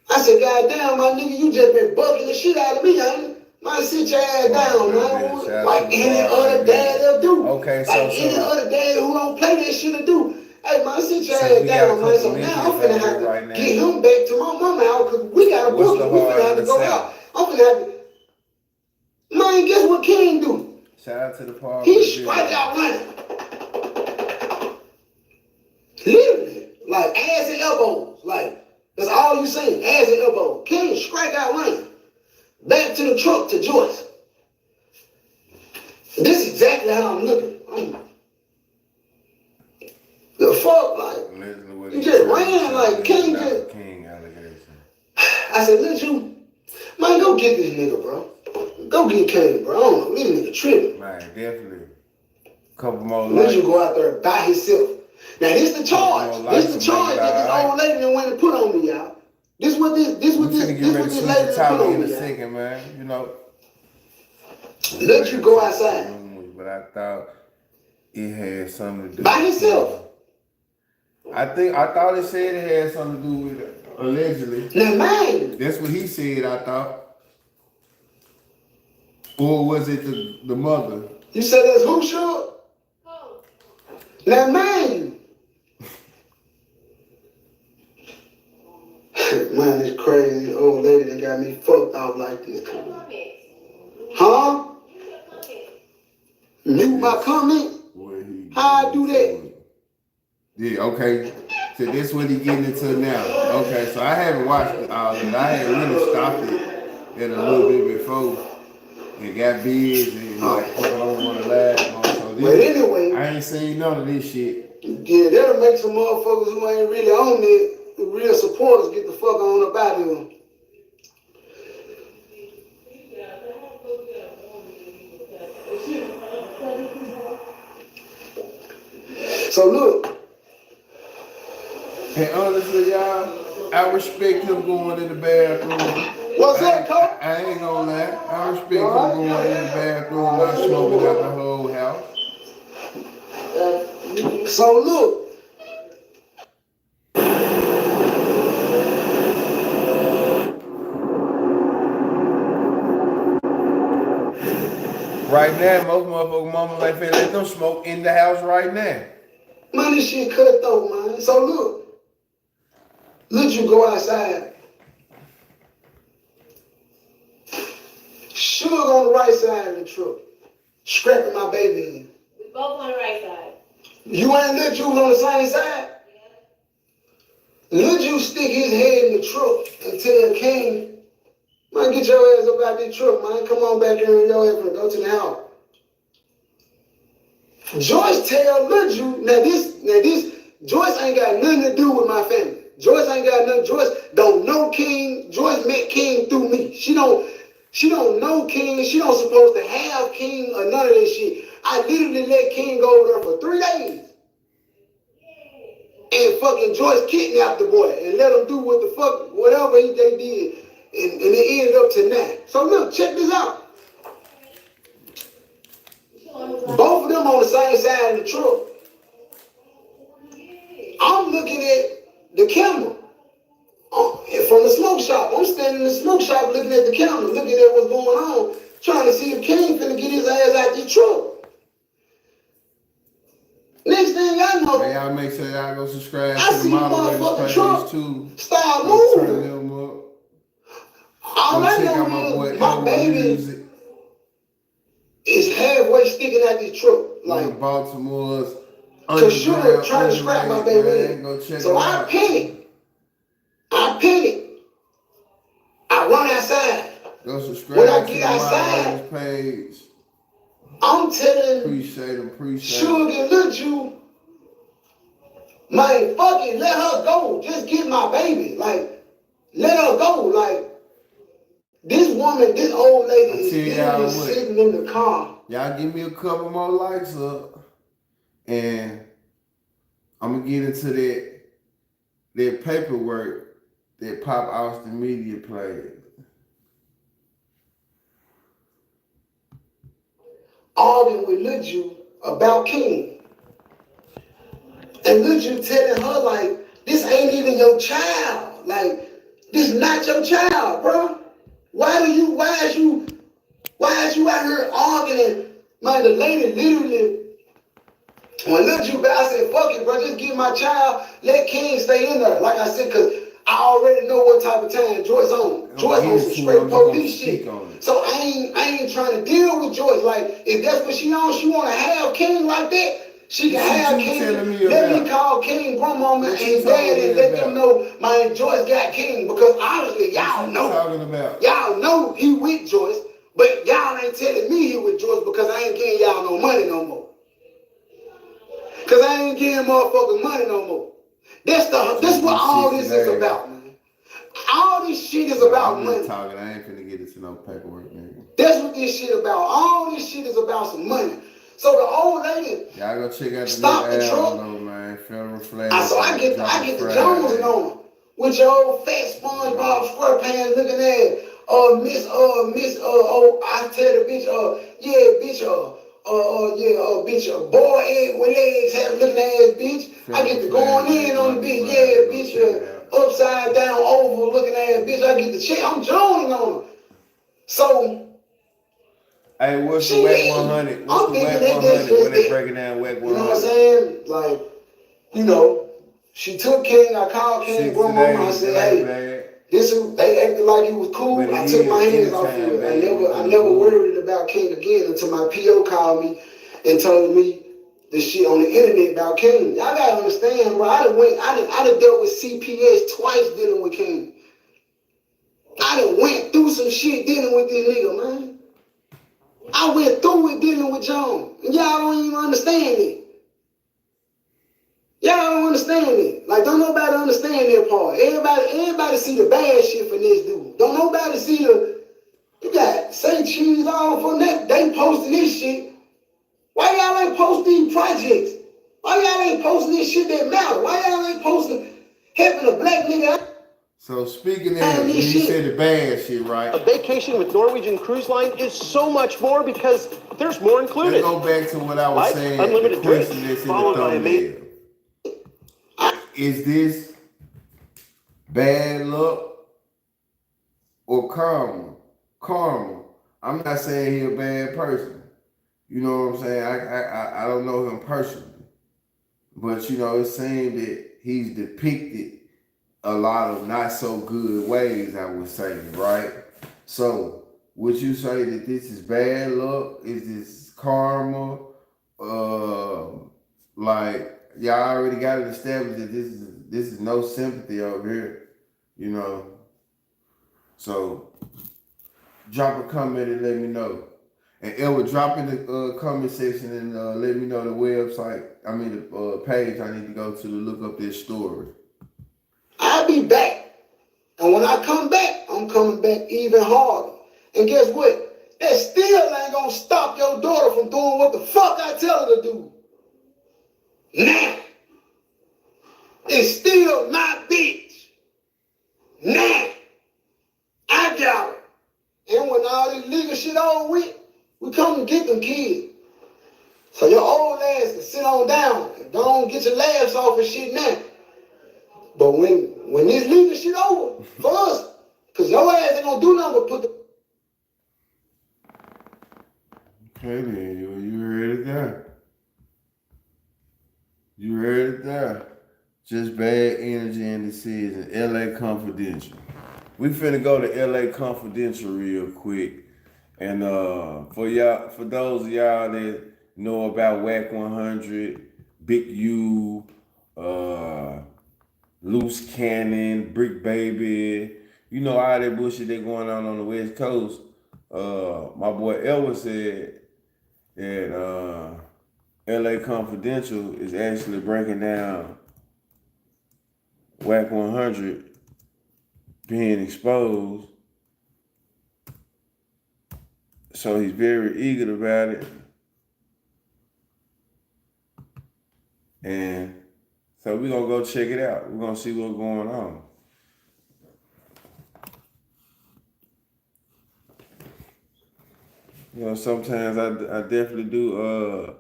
I said, God damn, my nigga, you just been bucking the shit out of me, ain't it? Man, sit your ass down, man. Like any other dad will do. Okay, like any other dad who don't play that shit will do. Hey, man, sit your ass down, man. So now I'm finna have to get him back to my mama house because we got a book and we finna have to go out. I'm finna have to... Man, guess what King do? Shout out to the park. He strike out running. Literally. Like ass and elbows. Like, that's all you saying. Ass and elbows. King strike out running. Back to the truck to Joyce. This is exactly how I'm looking. The fuck, like, you just ran, like, King just... King allegation. I said, let you... Man, go get this nigga, bro. Go get King, bro. I don't know, this nigga tripping. Man, definitely. Couple more let you go out there by himself. Now, this the charge. This the charge that this old lady done went and put on me, y'all. This what this lady done put on me, second, man. You know. Let you go outside. But I thought it had something to do by himself. I thought it said it had something to do with it, allegedly. Now, man. That's what he said, I thought. Or was it the mother? You said that's who, sure? Now, man. Man, it's crazy. The old lady that got me fucked out like this. Huh? Mute my comment? How I do that? Yeah, okay. So that's what he getting into now. Okay, so I haven't watched it all, but I had really stopped it at a little bit before. It got big and like I don't want to laugh. So but anyway, I ain't seen none of this shit. Yeah, that'll make some motherfuckers who ain't really on it, the real supporters, get the fuck on up out of here. So look. And honestly, y'all, I respect him going in the bathroom. What's that, Coach? I ain't gonna lie. I respect him going in the bathroom, not smoking out the whole house. So look. Right now, most motherfuckers mama like they let them smoke in the house right now. Man, this shit cut though, man. So look. Let you go outside. Sugar on the right side of the truck. Scrapping my baby in. We both on the right side. You ain't let you on the same side? Yeah. Let you stick his head in the truck and tell King, man, get your ass up out this truck, man. Come on back here and your ass and go to the house. Joyce tell Lil now this, Joyce ain't got nothing to do with my family. Joyce ain't got nothing. Joyce don't know King. Joyce met King through me. She don't. She don't know King. She don't supposed to have King or none of that shit. I literally let King go over there for 3 days. And fucking Joyce kidnapped the boy and let him do what the fuck, whatever they did. And it ended up to now. So look, check this out. Both of them on the same side of the truck. I'm looking at the camera from the smoke shop. I'm standing in the smoke shop looking at the camera, looking at what's going on, trying to see if King finna get his ass out the truck. Next thing I know, hey, y'all make sure y'all go subscribe I to the see moderators page truck too. start Turn moving. them up. All Go I check out know my is boy my baby Music. is halfway sticking out this truck. One Like, of Baltimore's cause Sugar underground trying to scrap my underrated, baby. man. Go check So it I out. panic. I run outside. Go subscribe When I to get the outside, moderators page. I'm telling Appreciate them. Sugar and Lil Ju, man, fucking let her go. Just get my baby. Like, let her go. Like, this woman, this old lady is literally sitting in the car. Y'all give me a couple more likes up, and I'm gonna get into that paperwork that Pop Austin Media played. Arguing with Lil Ju about King. And Lil Ju telling her, like, this ain't even your child. Like, this not your child, bro. Why is you out here arguing? Man, the lady literally, when Lil Ju, I said, fuck it, bro, just give my child, let King stay in there. Like I said, because I already know what type of time Joyce on. Joyce on some straight police shit. So I ain't trying to deal with Joyce. Like, if that's what she on, she want to have King like that, she can have King. Let me call King grandmama and dad and let them know my Joyce got King. Because honestly, y'all know he with Joyce, but y'all ain't telling me he with Joyce because I ain't getting y'all no money no more. Because I ain't getting motherfucking money no more. That's what all this is about, man. All this shit is about money. Talking. I ain't finna get into no paperwork, man. That's what this shit about. All this shit is about some money. So the old lady, y'all go check out stop the truck, though, man. Federal flag. So I get the Jones on with your old fat SpongeBob SquarePants looking at I tell the bitch, bitch, boy egg with legs, having looking ass bitch. I get to going in on the bitch, bitch, upside down, over looking ass bitch. I get the check. I'm joning on her. So, hey, what's the Wack 100? What's the Wack 100 when they breaking down Wack 100? You know what I'm saying? Like, you know, she took King. I called King grandmama. I said, hey. They acted like it was cool. I took my hands off of it. I never worried about King again until my PO called me and told me the shit on the internet about King. Y'all gotta understand, bro. I done dealt with CPS twice dealing with King. I done went through some shit dealing with this nigga, man. I went through it dealing with John. And y'all don't even understand it. Y'all don't understand it. Like, don't nobody understand that part. Everybody see the bad shit from this dude. Don't nobody see you got St. Cheese all from that. They posting this shit. Why y'all ain't posting these projects? Why y'all ain't posting this shit that matter? Why y'all ain't posting helping a black nigga out? So speaking of that, you said the bad shit, right? A vacation with Norwegian Cruise Line is so much more because there's more included. Let's go back to what I was like saying. Unlimited The question drinks, that's in the thumbnail. Is this bad luck or karma? Karma. I'm not saying he's a bad person. You know what I'm saying? I don't know him personally. But, you know, it seems that he's depicted a lot of not so good ways, I would say, right? So, would you say that this is bad luck? Is this karma? Like, y'all already got it established that this is no sympathy over here, you know? So, drop a comment and let me know. And Elwood, drop in the comment section and let me know the page I need to go to look up this story. I'll be back. And when I come back, I'm coming back even harder. And guess what? That still ain't gonna stop your daughter from doing what the fuck I tell her to do. Now. It's still my bitch. Now. I got her. And when all this legal shit over with, we come and get them kids. So your old ass can sit on down and go on get your laughs off and shit now. But when this legal shit over for us, cause your ass ain't gonna do nothing but put the Okay then, you heard it there. You heard it there. Just bad energy and decision. LA Confidential. We finna go to LA Confidential real quick. And for y'all, for those of y'all that know about Wack 100, Big U, Loose Cannon, Brick Baby, you know all that bullshit that going on the West Coast. My boy Elwood said that LA Confidential is actually breaking down Wack 100 being exposed. So he's very eager about it. And so we're going to go check it out. We're going to see what's going on. You know, sometimes I definitely do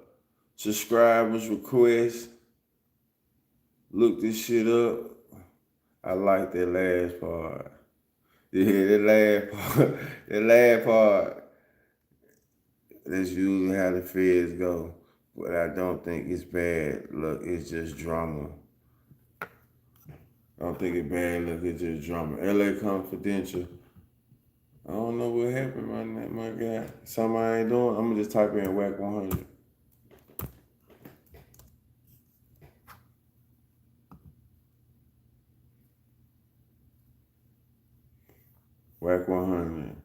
subscribers requests. Look this shit up. I like that last part. Yeah, that last part. That's usually how the feds go. But I don't think it's bad. Look, it's just drama. I don't think it's bad. Look, it's just drama. LA Confidential. I don't know what happened, my guy. Something I ain't doing. I'm gonna just type in Wack 100. Wack 100.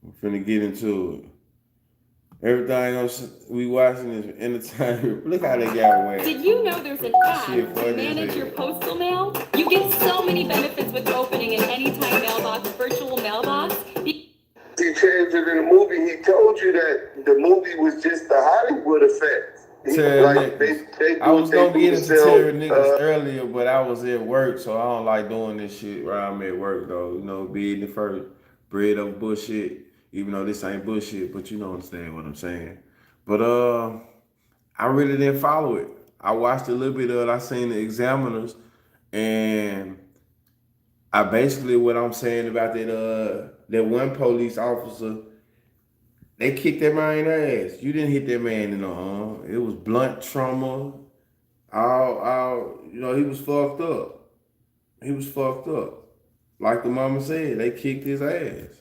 I'm finna get into it. Everything we watching is entertainment. Look how they got away. Did you know there's an app to manage your postal mail? You get so many benefits with opening an anytime mailbox, virtual mailbox. He changed it in the movie. He told you that the movie was just the Hollywood effect. I was gonna get into Tyre Nichols earlier, but I was at work, so I don't like doing this shit while I'm at work though. You know, being the first bread of bullshit. Even though this ain't bullshit, but you don't understand what I'm saying. But I really didn't follow it. I watched a little bit of it. I seen the examiners, and I basically what I'm saying about that one police officer, they kicked that man ass. You didn't hit that man in the arm. It was blunt trauma. You know, he was fucked up. He was fucked up. Like the mama said, they kicked his ass.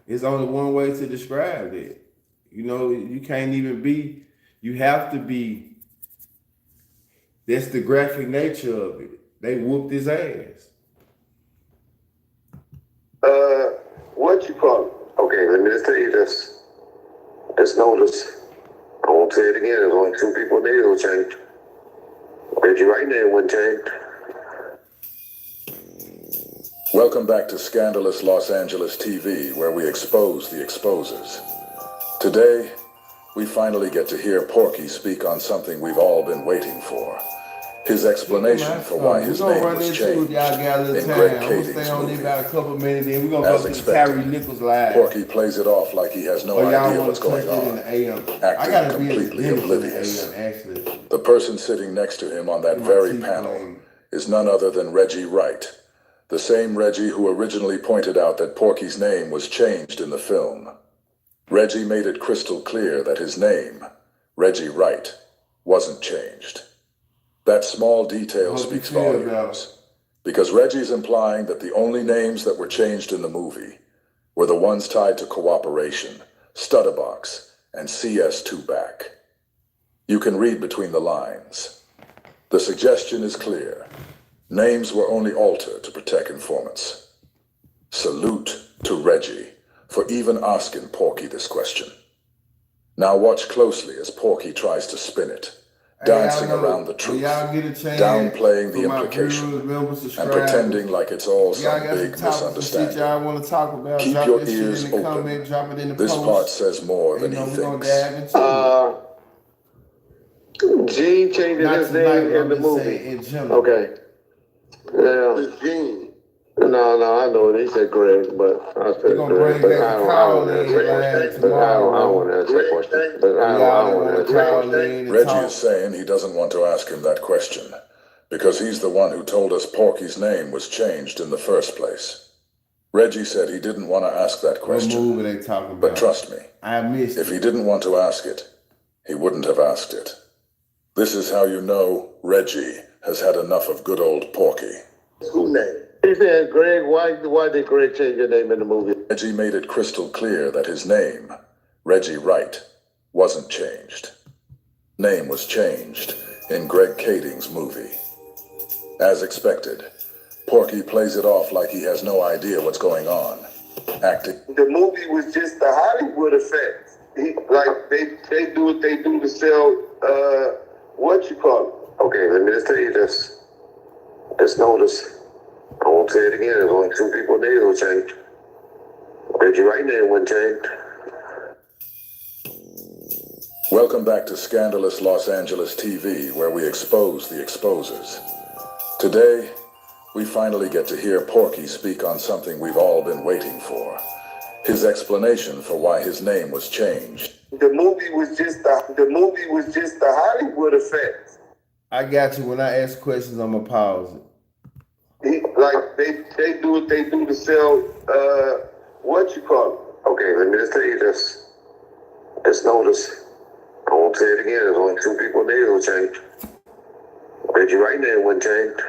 It's only one way to describe it. You know, you can't even be, you have to be, that's the graphic nature of it. They whooped his ass. What you call it? Okay, let me just tell you this. Just notice. I won't say it again. There's only two people there who changed. Reggie right there wouldn't change. Welcome back to Scandalous Los Angeles TV, where we expose the exposers. Today, we finally get to hear Porky speak on something we've all been waiting for. His explanation for why his name was changed in Greg Kading's movie. About a couple minutes, then we're gonna As go to expected, Tyre Nichols live. Porky plays it off like he has no idea what's going on, acting completely oblivious. The person sitting next to him on that very panel is none other than Reggie Wright, the same Reggie who originally pointed out that Porky's name was changed in the film. Reggie made it crystal clear that his name, Reggie Wright, wasn't changed. That small detail speaks volumes, because Reggie's implying that the only names that were changed in the movie were the ones tied to cooperation, Stutterbox, and CS2 Back. You can read between the lines. The suggestion is clear. Names were only altered to protect informants. Salute to Reggie for even asking Porky this question. Now watch closely as Porky tries to spin it dancing around the truth, downplaying the implication, and pretending like it's all some big misunderstanding. Y'all want to talk about? Keep your ears open. This part says more than he thinks. Gene changing his name in the movie. Okay. Yeah. It's Gene. No, I know it. He said Greg, but I said Greg. But I don't want to answer that question. I don't want to answer that question. But I don't want to answer that question. Reggie is saying he doesn't want to ask him that question because he's the one who told us Porky's name was changed in the first place. Reggie said he didn't want to ask that question. What movie they talking about? But trust me, if he didn't want to ask it, he wouldn't have asked it. This is how you know Reggie has had enough of good old Porky. Who name? He said, Greg, why did Greg change your name in the movie? Reggie made it crystal clear that his name, Reggie Wright, wasn't changed. Name was changed in Greg Kading's movie. As expected, Porky plays it off like he has no idea what's going on, acting. The movie was just the Hollywood effect. They do what they do to sell, what you call it? Okay, let me just tell you this. Just notice. I won't say it again. There's only two people there who changed. Reggie Wright name wouldn't change. Welcome back to Scandalous Los Angeles TV, where we expose the exposers. Today, we finally get to hear Porky speak on something we've all been waiting for. His explanation for why his name was changed. The movie was just the Hollywood effect. I got you. When I ask questions, I'm gonna pause it. They do what they do to sell, what you call it? Okay, let me just tell you this. Just notice. I won't say it again. There's only two people there who changed. Reggie Wright name wouldn't change.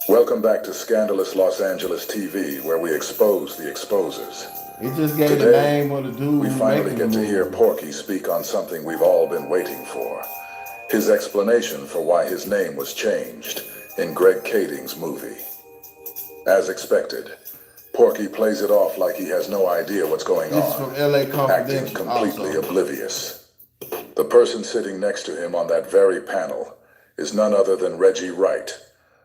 Welcome back to Scandalous Los Angeles TV, where we expose the exposers. It just gave the name of the dude. We finally get to hear Porky speak on something we've all been waiting for. His explanation for why his name was changed in Greg Kading's movie. As expected, Porky plays it off like he has no idea what's going on, acting completely oblivious. The person sitting next to him on that very panel is none other than Reggie Wright,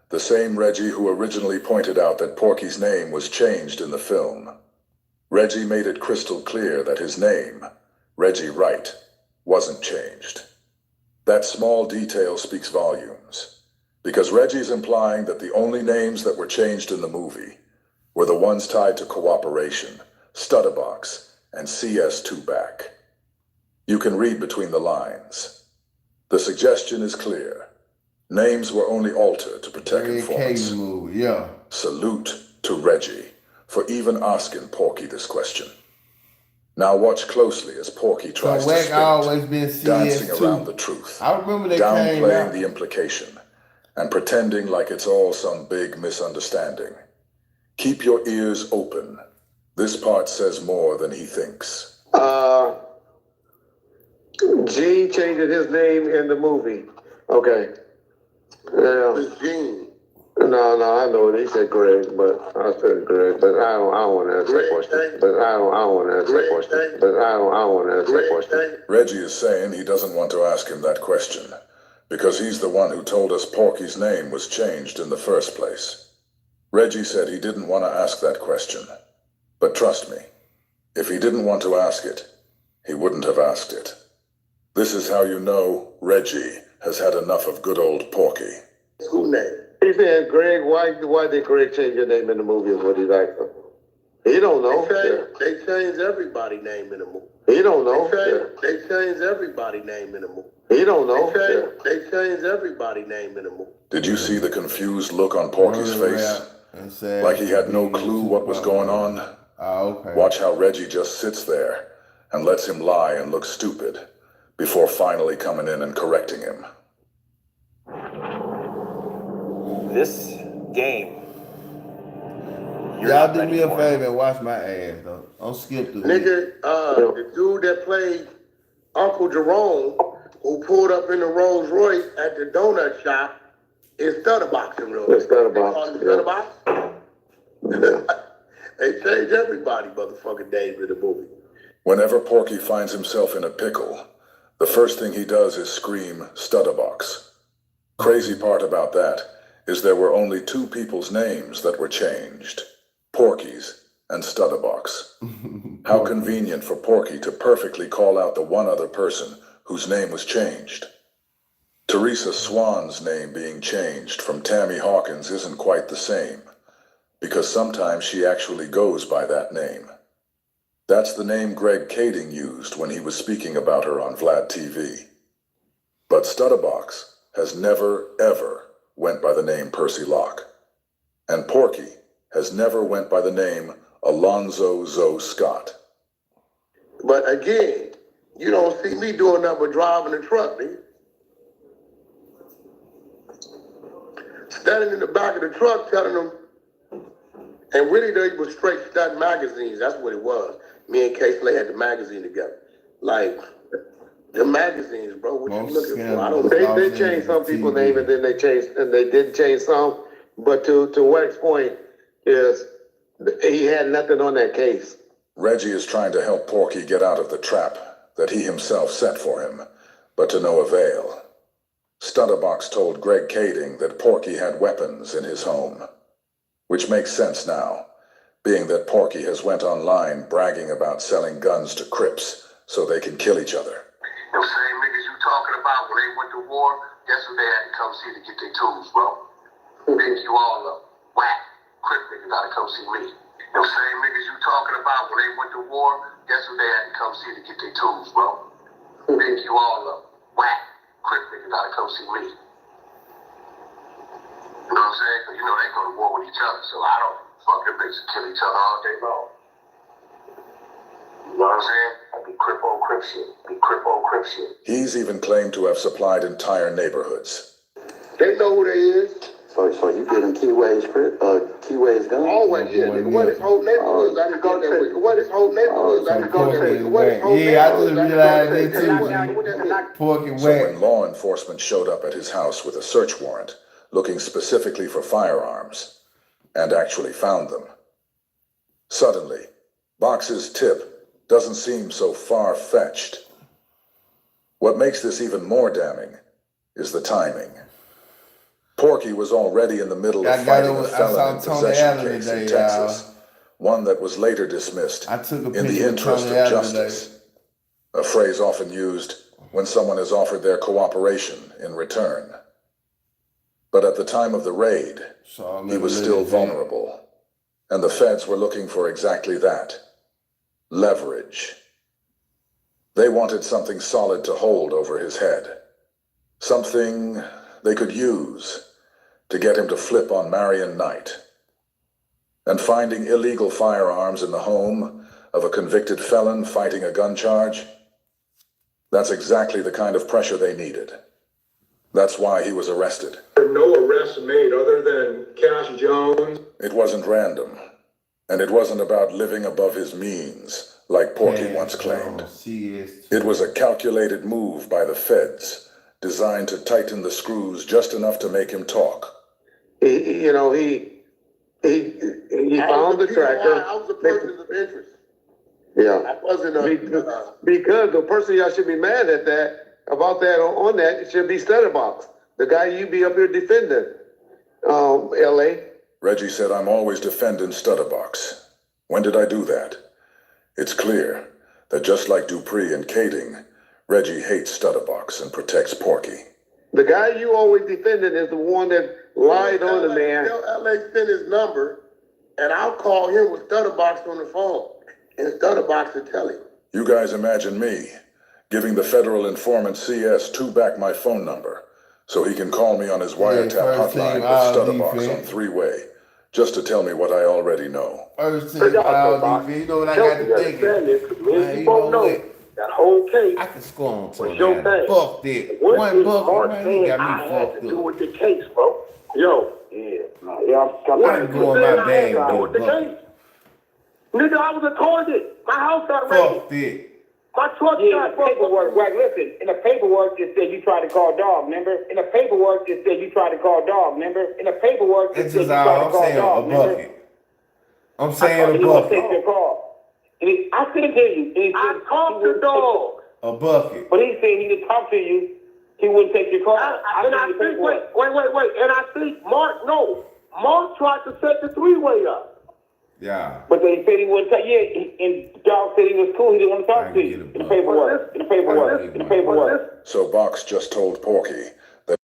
the same Reggie who originally pointed out that Porky's name was changed in the film. Reggie made it crystal clear that his name, Reggie Wright, wasn't changed. That small detail speaks volumes, because Reggie's implying that the only names that were changed in the movie were the ones tied to cooperation, Stutterbox, and CS2 Back. You can read between the lines. The suggestion is clear. Names were only altered to protect informants. Salute to Reggie for even asking Porky this question. Now watch closely as Porky tries to spin, dancing around the truth, downplaying the implication, and pretending like it's all some big misunderstanding. Keep your ears open. This part says more than he thinks. Gene changing his name in the movie. Okay. Yeah. It's Gene. No, I know it. He said Greg, but I said Greg, but I don't want to answer that question. But I don't want to answer that question. But I don't want to answer that question. Reggie is saying he doesn't want to ask him that question because he's the one who told us Porky's name was changed in the first place. Reggie said he didn't want to ask that question. But trust me, if he didn't want to ask it, he wouldn't have asked it. This is how you know Reggie has had enough of good old Porky. Who name? He said, Greg, why did Greg change your name in the movie is what he's asking. He don't know. They changed everybody's name in the movie. He don't know. They changed everybody's name in the movie. He don't know. They changed everybody's name in the movie. Did you see the confused look on Porky's face? Like he had no clue what was going on? Watch how Reggie just sits there and lets him lie and look stupid before finally coming in and correcting him. This game. Y'all do me a favor and watch my ass, though. Don't skip through Nigga, the dude that played Uncle Jerome, who pulled up in the Rolls Royce at the donut shop, is Stutterbox in real life. Stutterbox? They changed everybody, motherfucking name in the movie. Whenever Porky finds himself in a pickle, The first thing he does is scream, "Stutterbox." Crazy part about that is there were only two people's names that were changed, Porky's and Stutterbox. How convenient for Porky to perfectly call out the one other person whose name was changed. Teresa Swan's name being changed from Tammy Hawkins isn't quite the same, because sometimes she actually goes by that name. That's the name Greg Kading used when he was speaking about her on Vlad TV. But Stutterbox has never, ever went by the name Percy Locke. And Porky has never went by the name Alonzo Zoe Scott. But again, you don't see me doing nothing but driving a truck, nigga. Standing in the back of the truck telling them, and really they was straight stud magazines, that's what it was. Me and K-Slay had the magazine together. Like, the magazines, bro, what you looking for? I don't. They changed some people's name and then they didn't change some. But to Wack's point is he had nothing on that case. Reggie is trying to help Porky get out of the trap that he himself set for him, but to no avail. Stutterbox told Greg Kading that Porky had weapons in his home, which makes sense now, being that Porky has went online bragging about selling guns to Crips so they can kill each other. Them same niggas you talking about when they went to war, guess what they had to come see to get their tools, bro? Pick you all up. Wack, Crip niggas gotta come see me. Them same niggas you talking about when they went to war, guess what they had to come see to get their tools, bro? Pick you all up. Wack, Crip niggas gotta come see me. You know what I'm saying? Because you know they go to war with each other, so I don't fuck them bitches kill each other all day long. You know what I'm saying? Be Crip on Crip shit. Be Crip on Crip shit. He's even claimed to have supplied entire neighborhoods. They know who they is. So you getting Keyways guns? Always, yeah. What is whole neighborhoods? I just go there with. What is whole neighborhoods? I just go there with. What is whole neighborhoods? Yeah, I just realized that too. Porky Wack. So when law enforcement showed up at his house with a search warrant, looking specifically for firearms, and actually found them, suddenly, Box's tip doesn't seem so far-fetched. What makes this even more damning is the timing. Porky was already in the middle of fighting a felon in possession case in Texas, one that was later dismissed in the interest of justice, a phrase often used when someone is offered their cooperation in return. But at the time of the raid, he was still vulnerable, and the feds were looking for exactly that. Leverage. They wanted something solid to hold over his head. Something they could use to get him to flip on Marion Knight. And finding illegal firearms in the home of a convicted felon fighting a gun charge, that's exactly the kind of pressure they needed. That's why he was arrested. No arrests made other than Cash Jones. It wasn't random. And it wasn't about living above his means, like Porky once claimed. It was a calculated move by the feds, designed to tighten the screws just enough to make him talk. He found the tractor. I was a person of interest. Yeah. I wasn't because the person y'all should be mad at about that on that, it should be Stutterbox, the guy you be up here defending, L.A. Reggie said, "I'm always defending Stutterbox. When did I do that?" It's clear that just like Dupree and Kading, Reggie hates Stutterbox and protects Porky. The guy you always defended is the one that lied on the man. Tell L.A. send his number, and I'll call him with Stutterbox on the phone, and Stutterbox will tell him. You guys imagine me giving the federal informant CS back my phone number so he can call me on his wiretap hotline with Stutterbox on three-way. Just to tell me what I already know. First thing, you know what I got to think? You both know that whole case. I can score on to your that. Fuck it. One bucket, man, he got me fucked to do up. with the case, bro. Yo. Yeah. I can go in my bag with the bucket. Nigga, I was a target. My house got raided. Fuck it. My truck got paperwork. Right, listen. In the paperwork, it said you tried to call dog, remember? In the paperwork, it said you tried to call dog, remember? In the paperwork, it said you tried to call dog, remember? I'm saying a bucket. Take your call. I couldn't hear you. I talked to dog. A bucket. But he's saying he didn't talk to you. He wouldn't take your car. And I think, wait. And I think Mark tried to set the three-way up. Yeah. But they said he wouldn't take. Yeah, and Dog said he was cool. He didn't want to talk to you. In the paperwork. So Box just told Porky that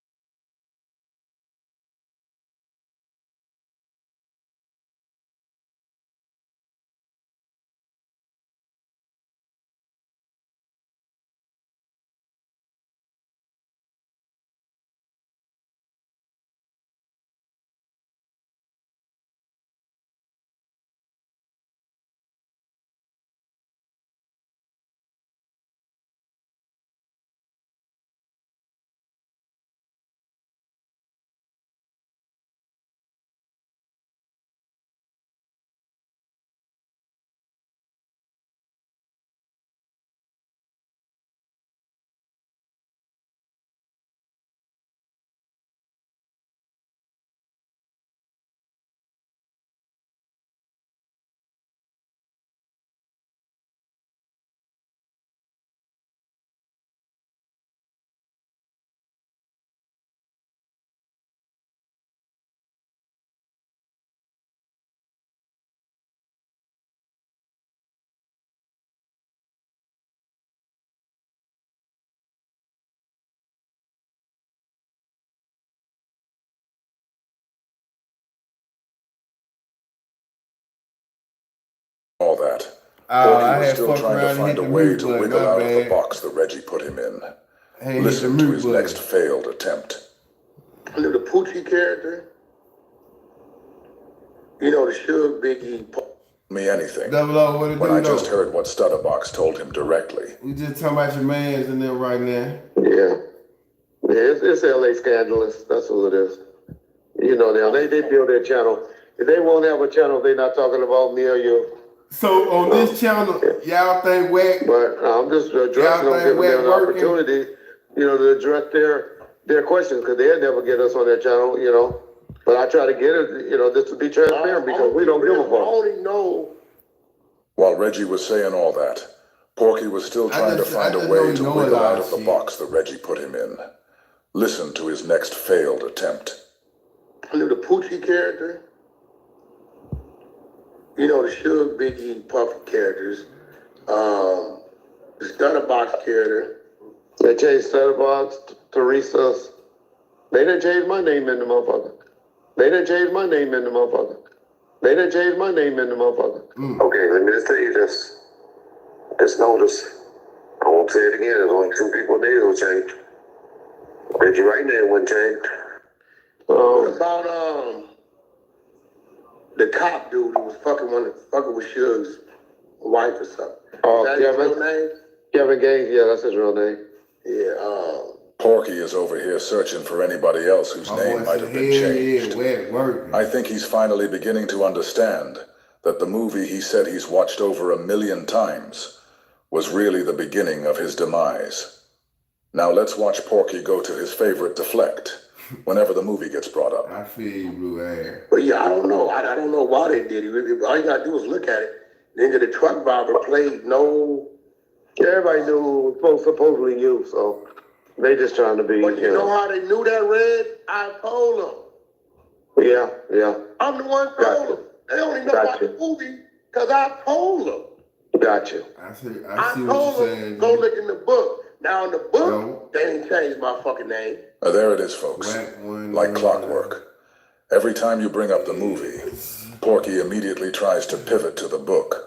all that. Porky was still trying to find a way to wiggle out of the box that Reggie put him in. Listen to his next failed attempt. The Poochie character, the Suge Biggie. Me anything. When I just heard what Stutterbox told him directly. We just talking about your mans in there right now. Yeah, it's LA scandalous. That's all it is. They build their channel. If they won't have a channel, they're not talking about me or you. So on this channel, y'all think Wack? But I'm just addressing them, giving them an opportunity, to address their questions, because they'll never get us on their channel, But I try to get it, just to be transparent, because we don't give a fuck. I only know. While Reggie was saying all that, Porky was still trying to find a way to wiggle out of the box that Reggie put him in. Listen to his next failed attempt. The Poochie character, the Suge Biggie Puffy characters, the Stutterbox character. They changed Stutterbox, Teresa's. They didn't change my name in the motherfucker. Okay, let me just tell you this. Just notice. I won't say it again. There's only two people there who changed. Reggie right now wouldn't change. What about the cop dude who was fucking with Suge's wife or something? Oh, is that his real name? Kevin Gaines, yeah, that's his real name. Yeah, Porky is over here searching for anybody else whose name might have been changed. I think he's finally beginning to understand that the movie he said he's watched over 1 million times was really the beginning of his demise. Now let's watch Porky go to his favorite deflect whenever the movie gets brought up. I feel you, blue hair. But yeah, I don't know. I don't know why they did it. All you gotta do is look at it. Then the truck driver played everybody knew it was supposedly you, so they just trying to be. But you know how they knew that, Red? I told them. Yeah. I'm the one told them. They only know about the movie because I told them. Got you. I see I what told you're them, saying. go look in the book. Now in the book, they ain't changed my fucking name. There it is, folks. Like clockwork. Every time you bring up the movie, Porky immediately tries to pivot to the book.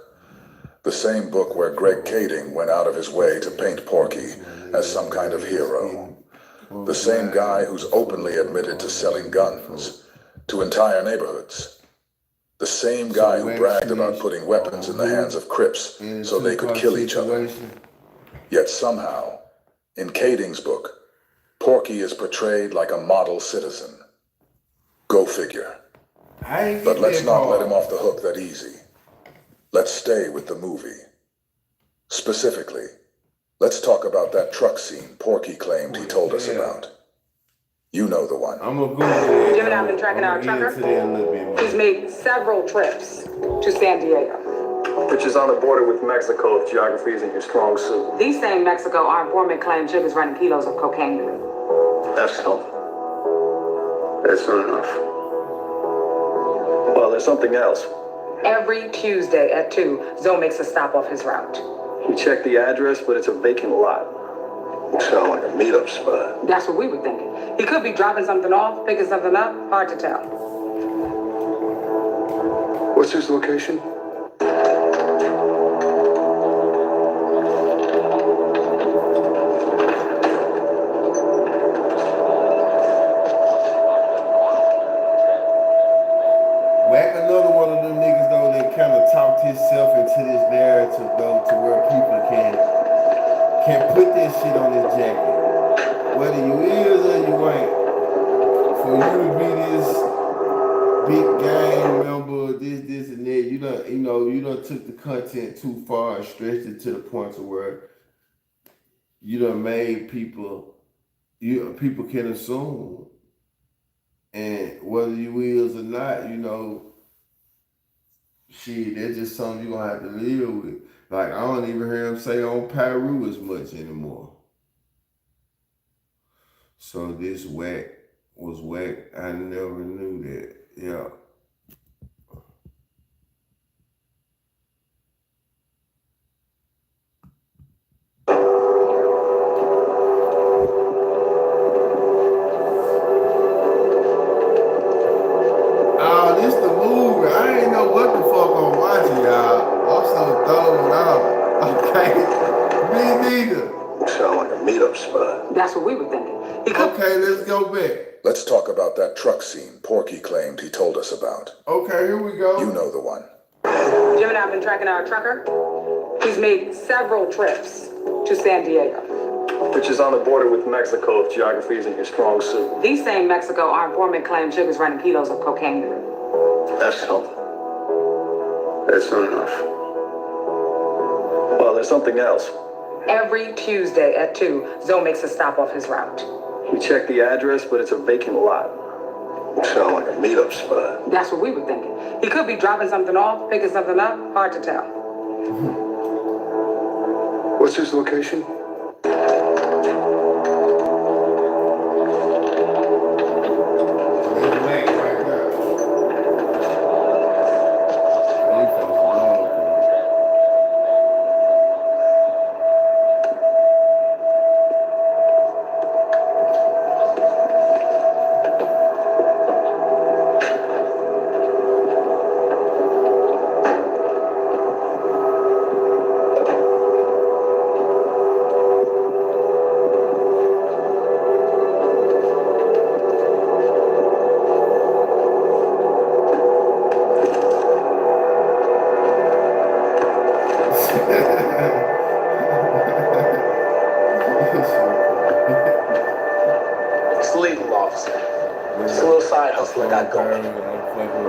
The same book where Greg Kading went out of his way to paint Porky as some kind of hero. The same guy who's openly admitted to selling guns to entire neighborhoods. The same guy who bragged about putting weapons in the hands of Crips so they could kill each other. Yet somehow, in Kading's book, Porky is portrayed like a model citizen. Go figure. But let's not let him off the hook that easy. Let's stay with the movie. Specifically, let's talk about that truck scene Porky claimed he told us about. You know the one. I'm gonna Google it. Jim and I have been tracking our trucker. He's made several trips to San Diego. which is on the border with Mexico if geography isn't your strong suit. These same Mexico our informant claimed Jig running kilos of cocaine through. That's something. That's not enough. Well, there's something else. Every Tuesday at 2, Zoe makes a stop off his route. We checked the address, but it's a vacant lot. Sound like a meetup spot. That's what we were thinking. He could be dropping something off, picking something up, hard to tell. What's his location? Wack another one of them niggas though that kind of talked himself into this narrative though to where people can put this shit on his jacket. Whether you is or you ain't. For you to be this big gang member, this and that, you done took the content too far and stretched it to the point to where you done made people can assume. And whether you is or not, shit, that's just something you're gonna have to live with. Like, I don't even hear him say on Pyru as much anymore. So this Wack was Wack. I never knew that. Yeah. Oh, this the movie. I ain't know what the fuck I'm watching, y'all. I'm so thrown out. Okay. Me neither. Sound like a meetup spot. That's what we were thinking. Okay, let's go back. Let's talk about that truck scene Porky claimed he told us about. Okay, here we go. You know the one. Jim and I have been tracking our trucker. He's made several trips to San Diego. Which is on the border with Mexico if geography isn't your strong suit. These same Mexico our informant claimed Jig running kilos of cocaine through. That's something. That's not enough. Well, there's something else. Every Tuesday at 2, Zoe makes a stop off his route. We checked the address, but it's a vacant lot. Sound like a meetup spot. That's what we were thinking. He could be dropping something off, picking something up, hard to tell. What's his location?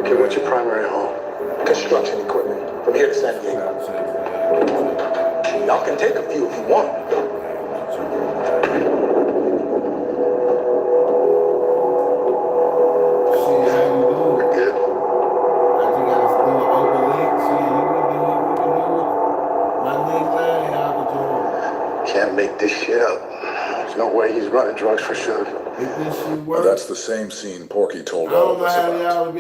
Okay, what's your primary home? Construction equipment. From here to San Diego. Y'all can take a few if you want. Can't make this shit up. There's no way he's running drugs for sure. Well, that's the same scene Porky told all of us about.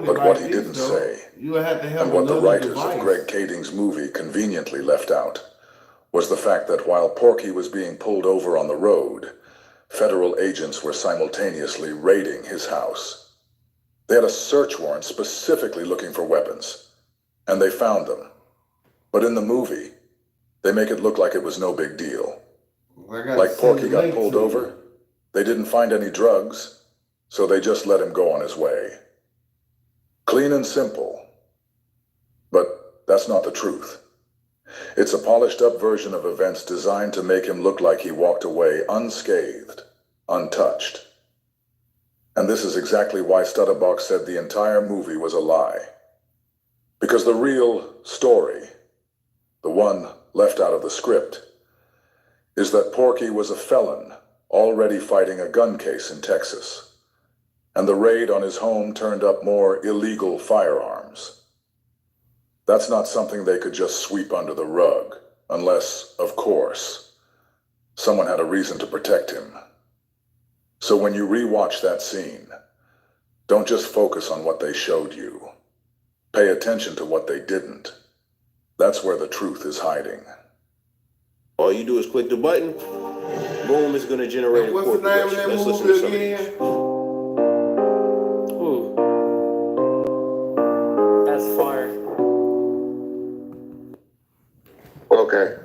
But what he didn't say, and what the writers of Greg Kading's movie conveniently left out, was the fact that while Porky was being pulled over on the road, federal agents were simultaneously raiding his house. They had a search warrant specifically looking for weapons, and they found them. But in the movie, they make it look like it was no big deal. Like Porky got pulled over, they didn't find any drugs, so they just let him go on his way. Clean and simple. But that's not the truth. It's a polished up version of events designed to make him look like he walked away unscathed, untouched. And this is exactly why Stutterbox said the entire movie was a lie. Because the real story, the one left out of the script, is that Porky was a felon already fighting a gun case in Texas, and the raid on his home turned up more illegal firearms. That's not something they could just sweep under the rug, unless, of course, someone had a reason to protect him. So when you rewatch that scene, don't just focus on what they showed you. Pay attention to what they didn't. That's where the truth is hiding. All you do is click the button, boom, it's going to generate a What's the name of that movie again? Ooh. That's fire. Okay.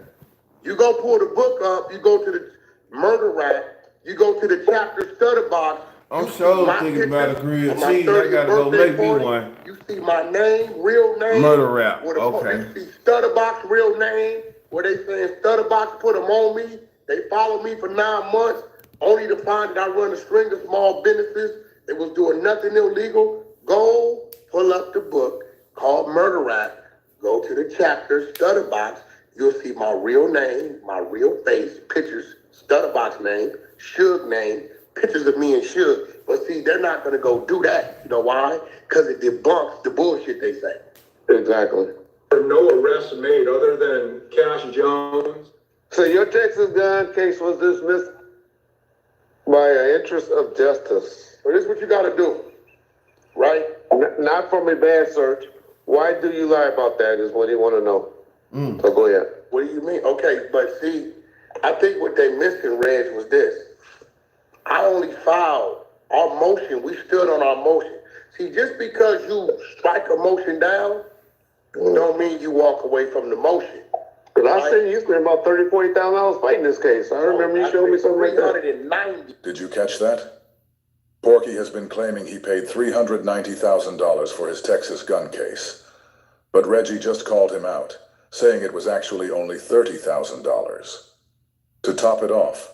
You go pull the book up, you go to the murder rack, you go to the chapter study box. I'm sure thinking about a grilled cheese. I gotta go make me one. You see my name, real name. Murder rap. Okay. You see study box, real name, where they saying study box put them on me. They followed me for 9 months, only to find that I run a string of small businesses that was doing nothing illegal. Go pull up the book called Murder Rap. Go to the chapter study box. You'll see my real name, my real face, pictures, study box name, Suge name, pictures of me and Suge. But see, they're not going to go do that. You know why? Because it debunks the bullshit they say. Exactly. No arrests made other than Cash Jones. So your Texas gun case was dismissed by an interest of justice. So this is what you got to do, right? Not from a bad search. Why do you lie about that is what he want to know. So go ahead. What do you mean? Okay, but see, I think what they missed in Reg was this. I only filed our motion. We stood on our motion. See, just because you strike a motion down, don't mean you walk away from the motion. Because I seen you spend about $30,000, $40,000 fighting this case. I remember you showed me something like that. 390. Did you catch that? Porky has been claiming he paid $390,000 for his Texas gun case. But Reggie just called him out, saying it was actually only $30,000. To top it off,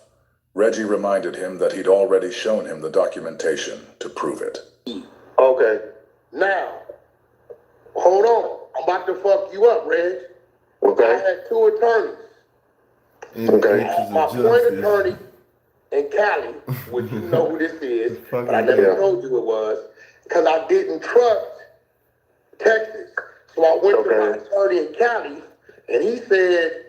Reggie reminded him that he'd already shown him the documentation to prove it. Okay. Now, hold on. I'm about to fuck you up, Reg. Okay. I had 2 attorneys. Okay. My point attorney in Cali, which you know who this is, but I never told you it was, because I didn't trust Texas. So I went to my attorney in Cali, and he said,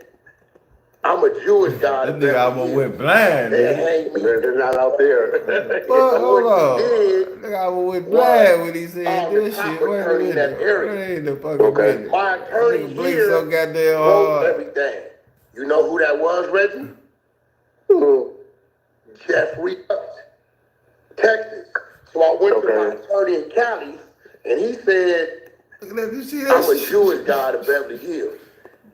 I'm a Jewish guy. That nigga almost went blind. They're not out there. Well, hold on. Nigga almost went blind when he said this shit. Wait a minute. Wait a fucking minute. My attorney here so goddamn wrote hard. everything. You know who that was, Reggie? Jeffrey, Texas. So I went to my attorney in Cali, and he said, I'm a Jewish guy to Beverly Hills.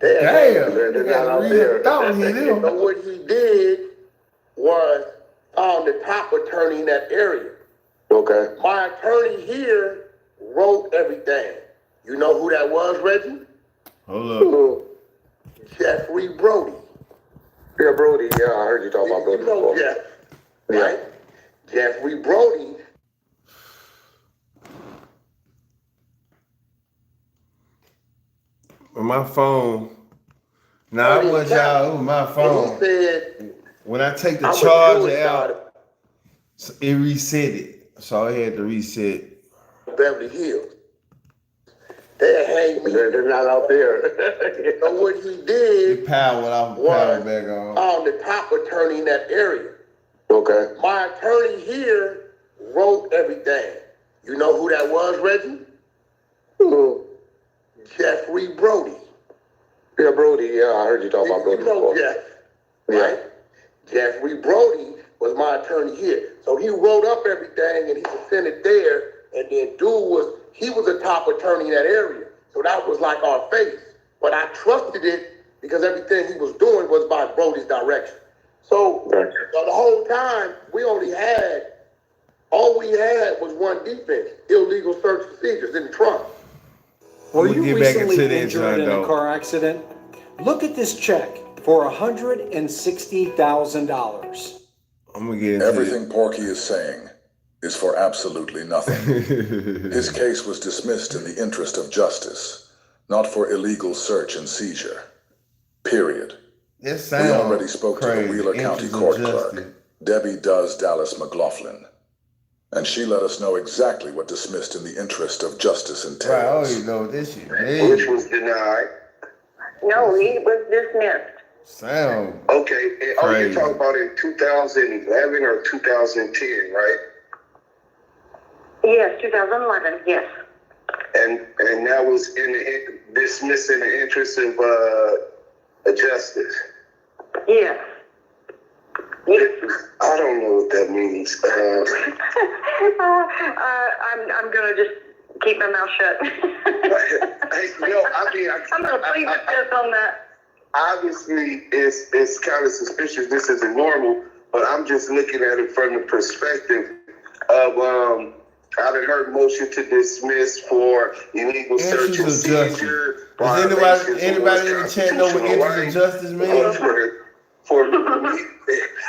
Damn, they're not out there. So what he did was found the top attorney in that area. Okay. My attorney here wrote everything. You know who that was, Reggie? Hold up. Jeffrey Brody. Yeah, Brody. Yeah, I heard you talk about Brody before. Jeff, right? Jeffrey Brody. My phone. Now I want y'all. It was my phone. He said, when I take the charger out, it reset it. So I had to reset. Beverly Hills. They hang me. They're not out there. So what he did power back on. Found the top attorney in that area. Okay. My attorney here wrote everything. You know who that was, Reggie? Jeffrey Brody. Yeah, Brody. Yeah, I heard you talk about Brody before. Jeff, right? Jeffrey Brody was my attorney here. So he wrote up everything and he sent it there. And then he was a top attorney in that area. So that was like our face. But I trusted it because everything he was doing was by Brody's direction. So the whole time, all we had was one defense, illegal search procedures in Trump. Were you recently injured in a car accident? Look at this check for $160,000. I'm gonna get into everything Porky is saying is for absolutely nothing. His case was dismissed in the interest of justice, not for illegal search and seizure. Period. We already spoke to the Wheeler County Court clerk, Debbie Does Dallas McLaughlin. and she let us know exactly what dismissed in the interest of justice entails. Right, I already know what this shit Which was denied. No, he was dismissed. Sound okay. Crazy. Oh, you're talking about in 2011 or 2010, right? Yes, 2011, yes. And that was dismissed in the interest of justice. Yes. I don't know what that means. I'm gonna just keep my mouth shut. I'm gonna plead the fifth on that. Obviously, it's kind of suspicious. This isn't normal, but I'm just looking at it from the perspective of I've heard motion to dismiss for illegal search and seizure. Does anybody in the chat know what interest of justice means? For me,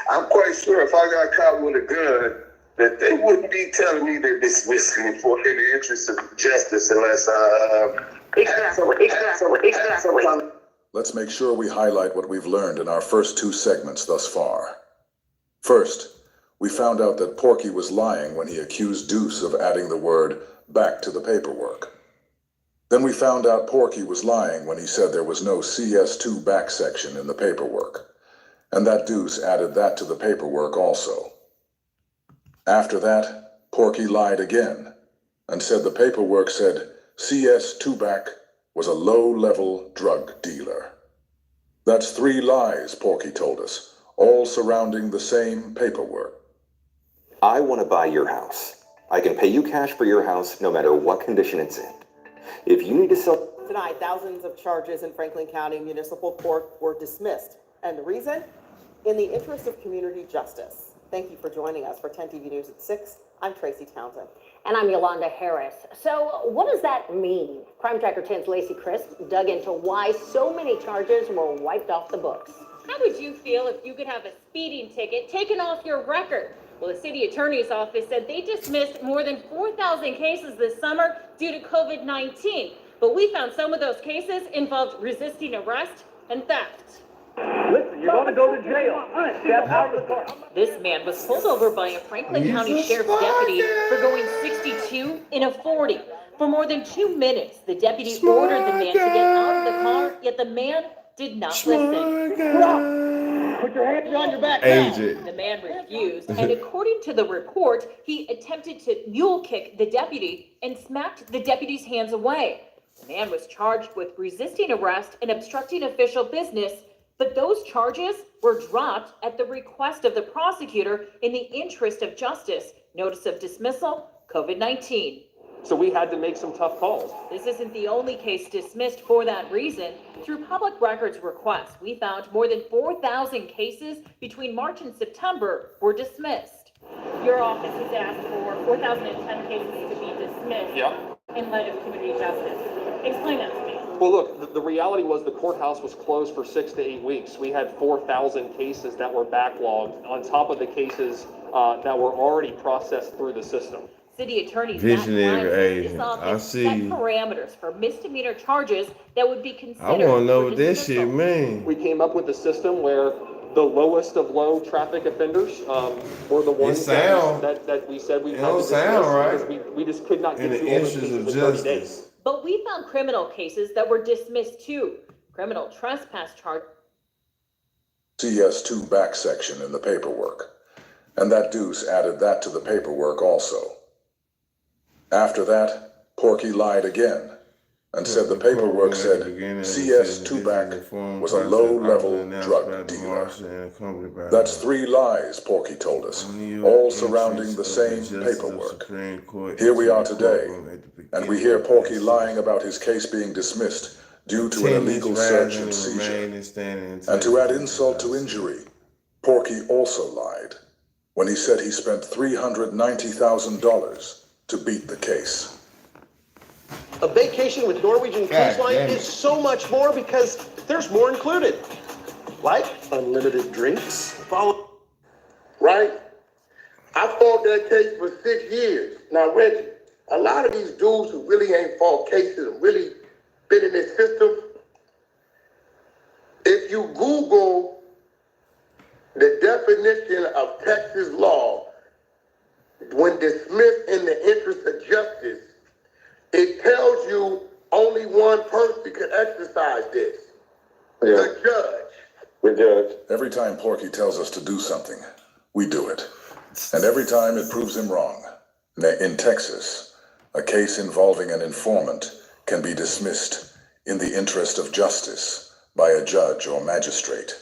I'm quite sure if I got caught with a gun, that they wouldn't be telling me they're dismissing me for in the interest of justice unless Exactly. Let's make sure we highlight what we've learned in our first two segments thus far. First, we found out that Porky was lying when he accused Deuce of adding the word back to the paperwork. Then we found out Porky was lying when he said there was no CS2 back section in the paperwork, and that Deuce added that to the paperwork also. After that, Porky lied again and said the paperwork said CS2 back was a low-level drug dealer. That's 3 lies, Porky told us, all surrounding the same paperwork. I want to buy your house. I can pay you cash for your house no matter what condition it's in. If you need to sell... Tonight, thousands of charges in Franklin County Municipal Court were dismissed. And the reason? In the interest of community justice. Thank you for joining us for 10 TV News at 6. I'm Tracy Townsend. And I'm Yolanda Harris. So what does that mean? Crime Tracker 10's Lacey Crisp dug into why so many charges were wiped off the books. How would you feel if you could have a speeding ticket taken off your record? Well, the city attorney's office said they dismissed more than 4,000 cases this summer due to COVID-19. But we found some of those cases involved resisting arrest and theft. Listen, you're going to go to jail. Step out of the car. This man was pulled over by a Franklin County Sheriff's deputy for going 62 in a 40. For more than 2 minutes, the deputy ordered the man to get out of the car, yet the man did not listen. Put your hands on your back. The man refused, and according to the report, he attempted to mule kick the deputy and smacked the deputy's hands away. The man was charged with resisting arrest and obstructing official business, but those charges were dropped at the request of the prosecutor in the interest of justice. Notice of dismissal, COVID-19. So we had to make some tough calls. This isn't the only case dismissed for that reason. Through public records requests, we found more than 4,000 cases between March and September were dismissed. Your office has asked for 4,010 cases to be dismissed in light of community justice. Explain that to me. Well, look, the reality was the courthouse was closed for 6 to 8 weeks. We had 4,000 cases that were backlogged on top of the cases that were already processed through the system. City attorneys Visionary this agent. office I set see. parameters for misdemeanor charges that would be considered. I want to know what this shit means. We came up with a system where the lowest of low traffic offenders were the ones that we said we had to dismiss because we just could not get through all the cases in 30 days. But we found criminal cases that were dismissed too. Criminal trespass charge. CS2 back section in the paperwork, and that Deuce added that to the paperwork also. After that, Porky lied again and said the paperwork said CS2 back was a low-level drug dealer. That's 3 lies, Porky told us, all surrounding the same paperwork. Here we are today, and we hear Porky lying about his case being dismissed due to an illegal search and seizure. And to add insult to injury, Porky also lied when he said he spent $390,000 to beat the case. A vacation with Norwegian Cruise Line is so much more because there's more included. Like unlimited drinks. Right? I fought that case for 6 years. Now, Reggie, a lot of these dudes who really ain't fought cases and really been in this system, if you Google the definition of Texas law, when dismissed in the interest of justice, it tells you only one person can exercise this. The judge. The judge. Every time Porky tells us to do something, we do it. And every time it proves him wrong. In Texas, a case involving an informant can be dismissed in the interest of justice by a judge or magistrate,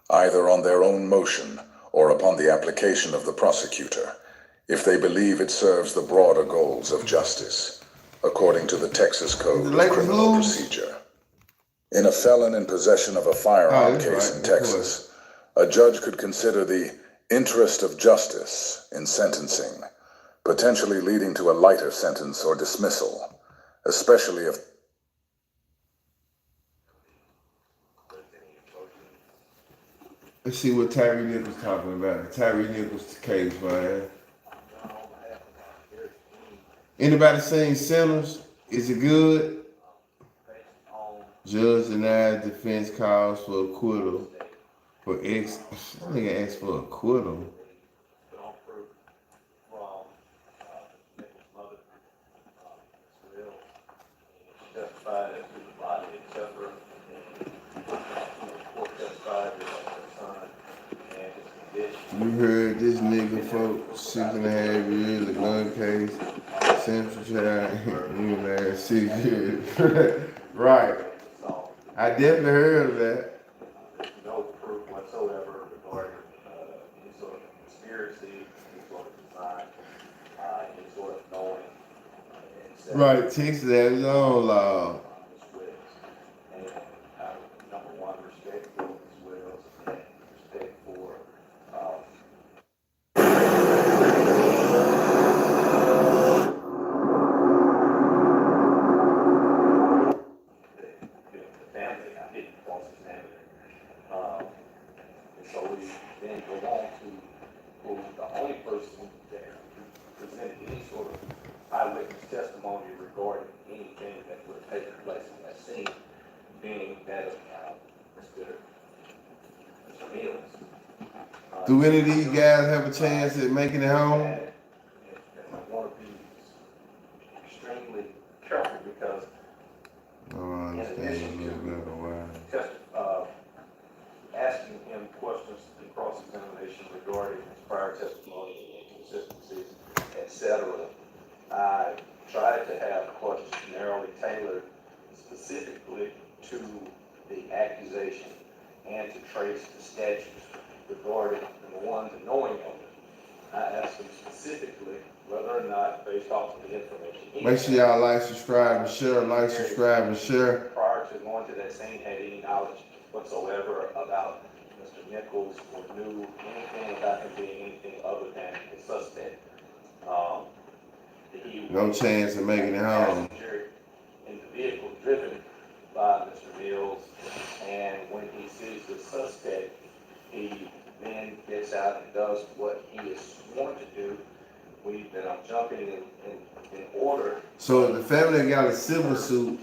either on their own motion or upon the application of the prosecutor, if they believe it serves the broader goals of justice, according to the Texas Code of Criminal Procedure. In a felon in possession of a firearm case in Texas, a judge could consider the interest of justice in sentencing, potentially leading to a lighter sentence or dismissal, especially if... Let's see what Tyre Nichols talking about. The Tyre Nichols case, man. Anybody seen Sinners? Is it good? Judge denied defense calls for acquittal. I think I asked for acquittal. You heard this nigga, folks, 6.5 years, the gun case, Central Child, you know, 6 years. Right. I definitely heard of that. No proof whatsoever regarding any sort of conspiracy, any sort of design, any sort of knowing. Right, Texas has its own law. And number one, respect for his wills and respect for the family. I didn't cross examine it. And so we then go on to who the only person that presented any sort of eyewitness testimony regarding anything that would have taken place in that scene, being that of Mr. Mills. Do any of these guys have a chance at making it home? And I want to be extremely careful because I don't understand a little bit of why. just asking him questions in cross-examination regarding his prior testimony and inconsistencies, etc. I tried to have questions narrowly tailored specifically to the accusation and to trace the statutes regarding, number one, the knowing of it. I asked him specifically whether or not, based off of the information he Make sure y'all like, subscribe, and share. Like, subscribe, and share. prior to going to that scene, had any knowledge whatsoever about Mr. Nichols or knew anything about him being anything other than a suspect. No chance of making it home. In the vehicle driven by Mr. Mills, and when he sees the suspect, he then gets out and does what he is sworn to do. I'm jumping in order. So if the family got a civil suit,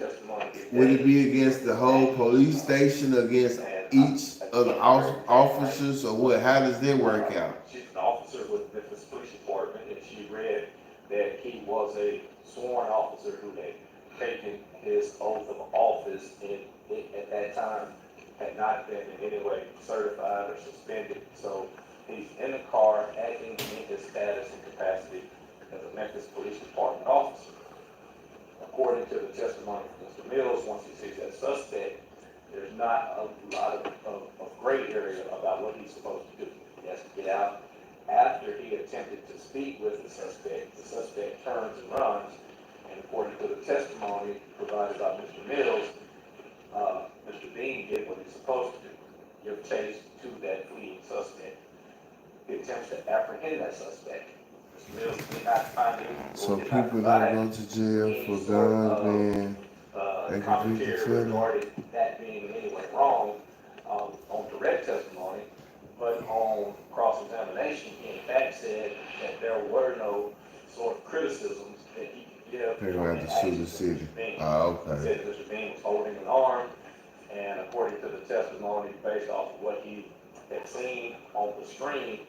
would it be against the whole police station, against each of the officers, or what? How does that work out? She's an officer with the Memphis Police Department, and she read that he was a sworn officer who had taken his oath of office and at that time had not been in any way certified or suspended. So he's in the car acting in his status and capacity as a Memphis Police Department officer. According to the testimony of Mr. Mills, once he sees that suspect, there's not a lot of gray area about what he's supposed to do. He has to get out. After he attempted to speak with the suspect turns and runs, and according to the testimony provided by Mr. Mills, Mr. Bean did what he's supposed to do, give chase to that fleeing suspect. He attempts to apprehend that suspect. Mr. Mills did not find him. So people that go to jail for guns being commentary regarding that being in any way wrong on direct testimony, but on cross-examination, he in fact said that there were no sort of criticisms that he could give. They're going to have to sue the city. Okay. He said Mr. Bean was holding an arm, and according to the testimony, based off of what he had seen on the screen,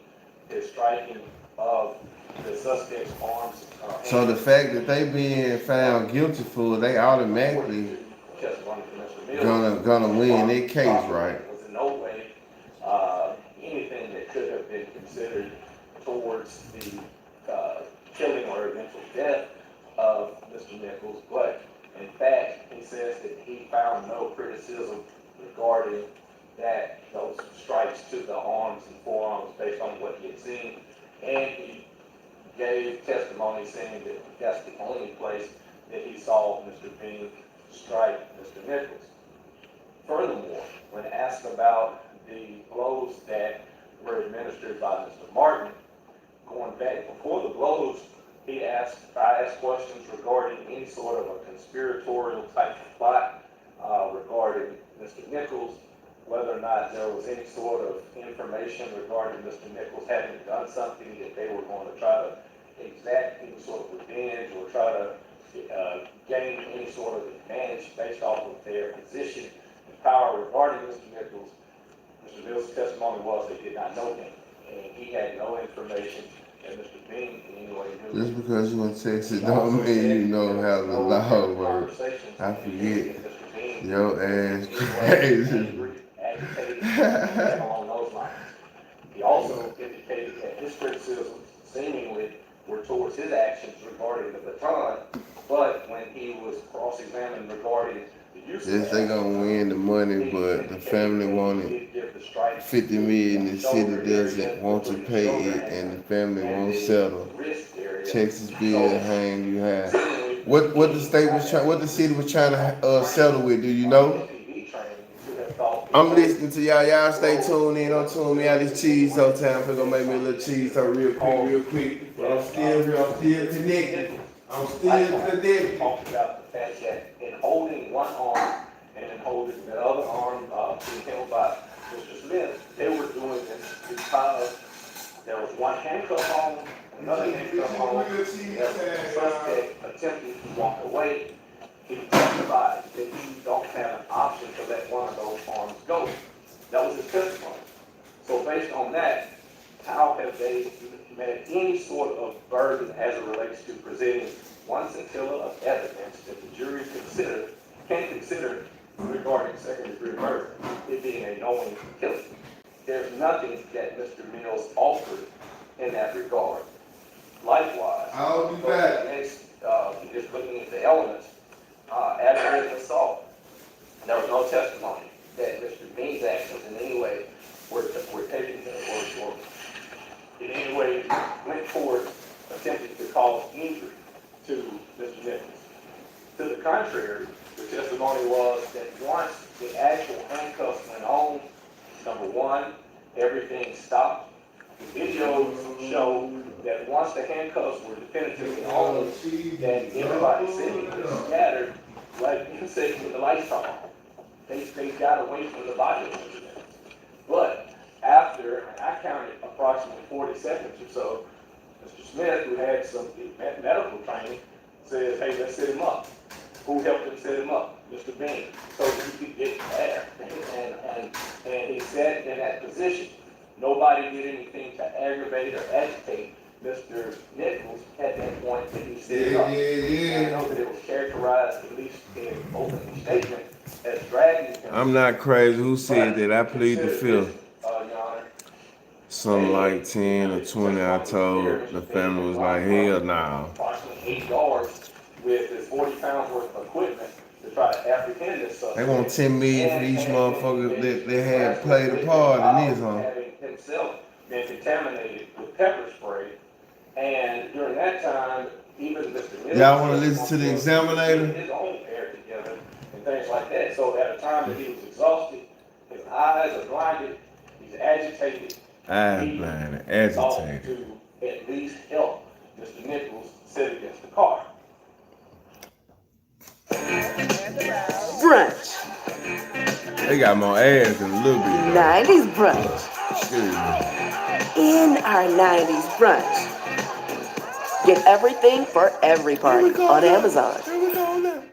his striking of the suspect's arms. So the fact that they being found guilty for, they automatically gonna win their case, right? Was in no way anything that could have been considered towards the killing or eventual death of Mr. Nichols, but in fact, he says that he found no criticism regarding those stripes to the arms and forearms based on what he had seen, and he gave testimony saying that that's the only place that he saw Mr. Bean strike Mr. Nichols. Furthermore, when asked about the blows that were administered by Mr. Martin, going back before the blows, I asked questions regarding any sort of a conspiratorial type of plot regarding Mr. Nichols, whether or not there was any sort of information regarding Mr. Nichols having done something that they were going to try to exact any sort of revenge or try to gain any sort of advantage based off of their position and power regarding Mr. Nichols. Mr. Mills' testimony was they did not know him, and he had no information that Mr. Bean in any way knew. Just because you in Texas don't mean you know how the law works. I forget. Your ass crazy. Along those lines. He also indicated that his criticisms seemingly were towards his actions regarding the baton, but when he was cross-examined regarding the use of yes, they gonna win the money, but the family wanted $50 million. The city doesn't want to pay it, and the family won't settle. Texas bill hang you high. What the state was trying, what the city was trying to settle with? Do you know? I'm listening to y'all. Y'all stay tuned in. Don't tune me out this cheese so time. I'm gonna make me a little cheese so real quick. But I'm still connected. I'm still connected. Talked about the fact that in holding one arm and in holding the other arm being held by Mr. Smith, they were doing this because there was one handcuff on, another handcuff on, there was a suspect attempting to walk away. He testified that he don't have an option to let one of those arms go. That was his testimony. So based on that, how have they met any sort of burden as it relates to presenting one scintilla of evidence that the jury can consider regarding second-degree murder, it being a knowing killing? There's nothing that Mr. Mills offered in that regard. Likewise, I'll be back. Next, just looking at the elements, aggravated assault. There was no testimony that Mr. Bean's actions in any way were taken or in any way went toward attempting to cause injury to Mr. Nichols. To the contrary, the testimony was that once the actual handcuffs went on, number one, everything stopped. The videos show that once the handcuffs were definitively on, that everybody sitting was scattered, like you said, with the lights on. They got away from the body. But after, and I counted approximately 40 seconds or so, Mr. Smith, who had some medical training, says, hey, let's set him up. Who helped him set him up? Mr. Bean. So he could get there. And he sat in that position. Nobody did anything to aggravate or agitate Mr. Nichols at that point that he set up. And I know that it was characterized, at least in an opening statement, as dragging him. I'm not crazy. Who said that? I plead the fifth. Something like 10 or 20, I told the family was like, hell no. Approximately 8 yards with his 40 pounds worth of equipment to try to apprehend this suspect. They want $10 million for each motherfucker that they had played a part in this, huh? Having himself been contaminated with pepper spray, and during that time, even Mr. Mills, y'all want to listen to the examiner? His own hair together and things like that. So at a time that he was exhausted, his eyes are blinded, he's agitated. Agitated. To at least help Mr. Nichols sit against the car. Brunch. They got more ass than a little bit. 90s brunch. Excuse me. In our 90s brunch. Get everything for every party on Amazon. Here we go now.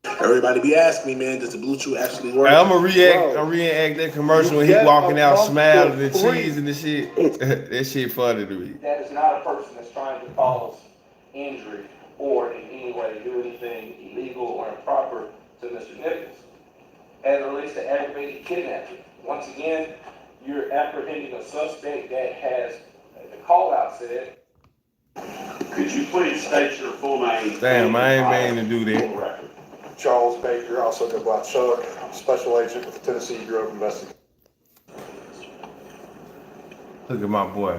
Everybody be asking me, man, does the Bluetooth actually work? I'm gonna reenact that commercial when he walking out smiling and cheese and the shit. That shit funny to me. That is not a person that's trying to cause injury or in any way do anything illegal or improper to Mr. Nichols. As it relates to aggravated kidnapping, once again, you're apprehending a suspect that has, the call out said. Could you please state your full name? Damn, I ain't mean to do that. Charles Baker, also go by Chuck. I'm a special agent with the Tennessee Bureau of Investigation. Look at my boy.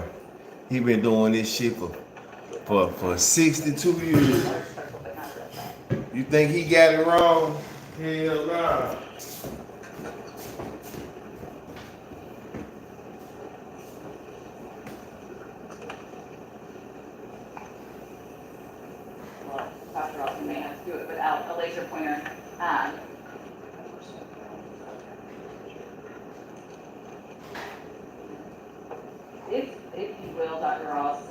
He been doing this shit for 62 years. You think he got it wrong? Hell nah. Dr. Austin may have to do it without a laser pointer. If you will, Dr. Ross,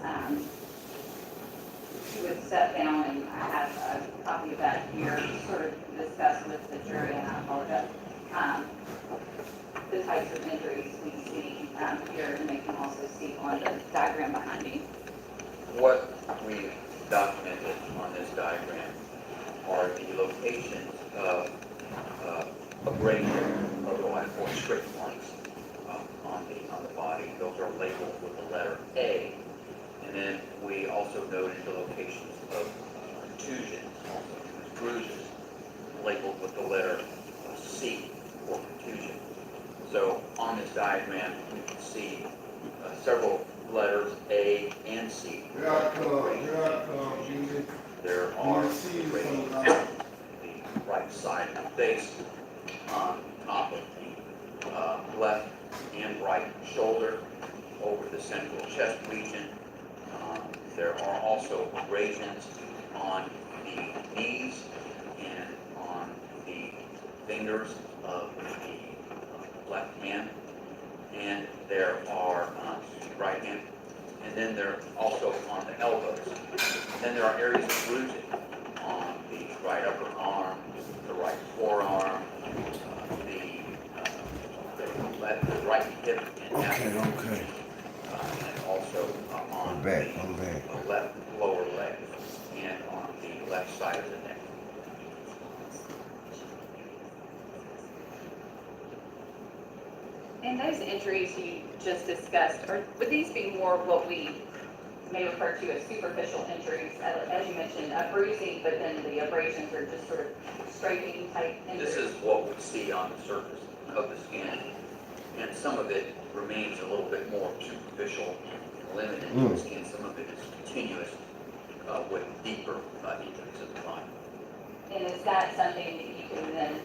you would step down, and I have a copy of that here, sort of discussed with the jury, and I apologize. The types of injuries we see here, and they can also see on the diagram behind me. What we've documented on this diagram are the locations of abrasion or strip marks on the body. Those are labeled with the letter A. And then we also noted the locations of contusions, bruises, labeled with the letter C for contusion. So on this diagram, you can see several letters A and C. There are abrasions on the right side of the face, on top of the left and right shoulder, over the central chest region. There are also abrasions on the knees and on the fingers of the left hand, and there are right hand, and then they're also on the elbows. Then there are areas of bruising on the right upper arm, the right forearm, the right hip and neck. Okay. And also on the left lower leg and on the left side of the neck. And those injuries you just discussed, would these be more of what we may refer to as superficial injuries, as you mentioned, bruising, but then the abrasions are just sort of scraping type injuries? This is what we see on the surface of the skin, and some of it remains a little bit more superficial, limited to the skin. Some of it is continuous with deeper injuries of the body. And is that something that you can then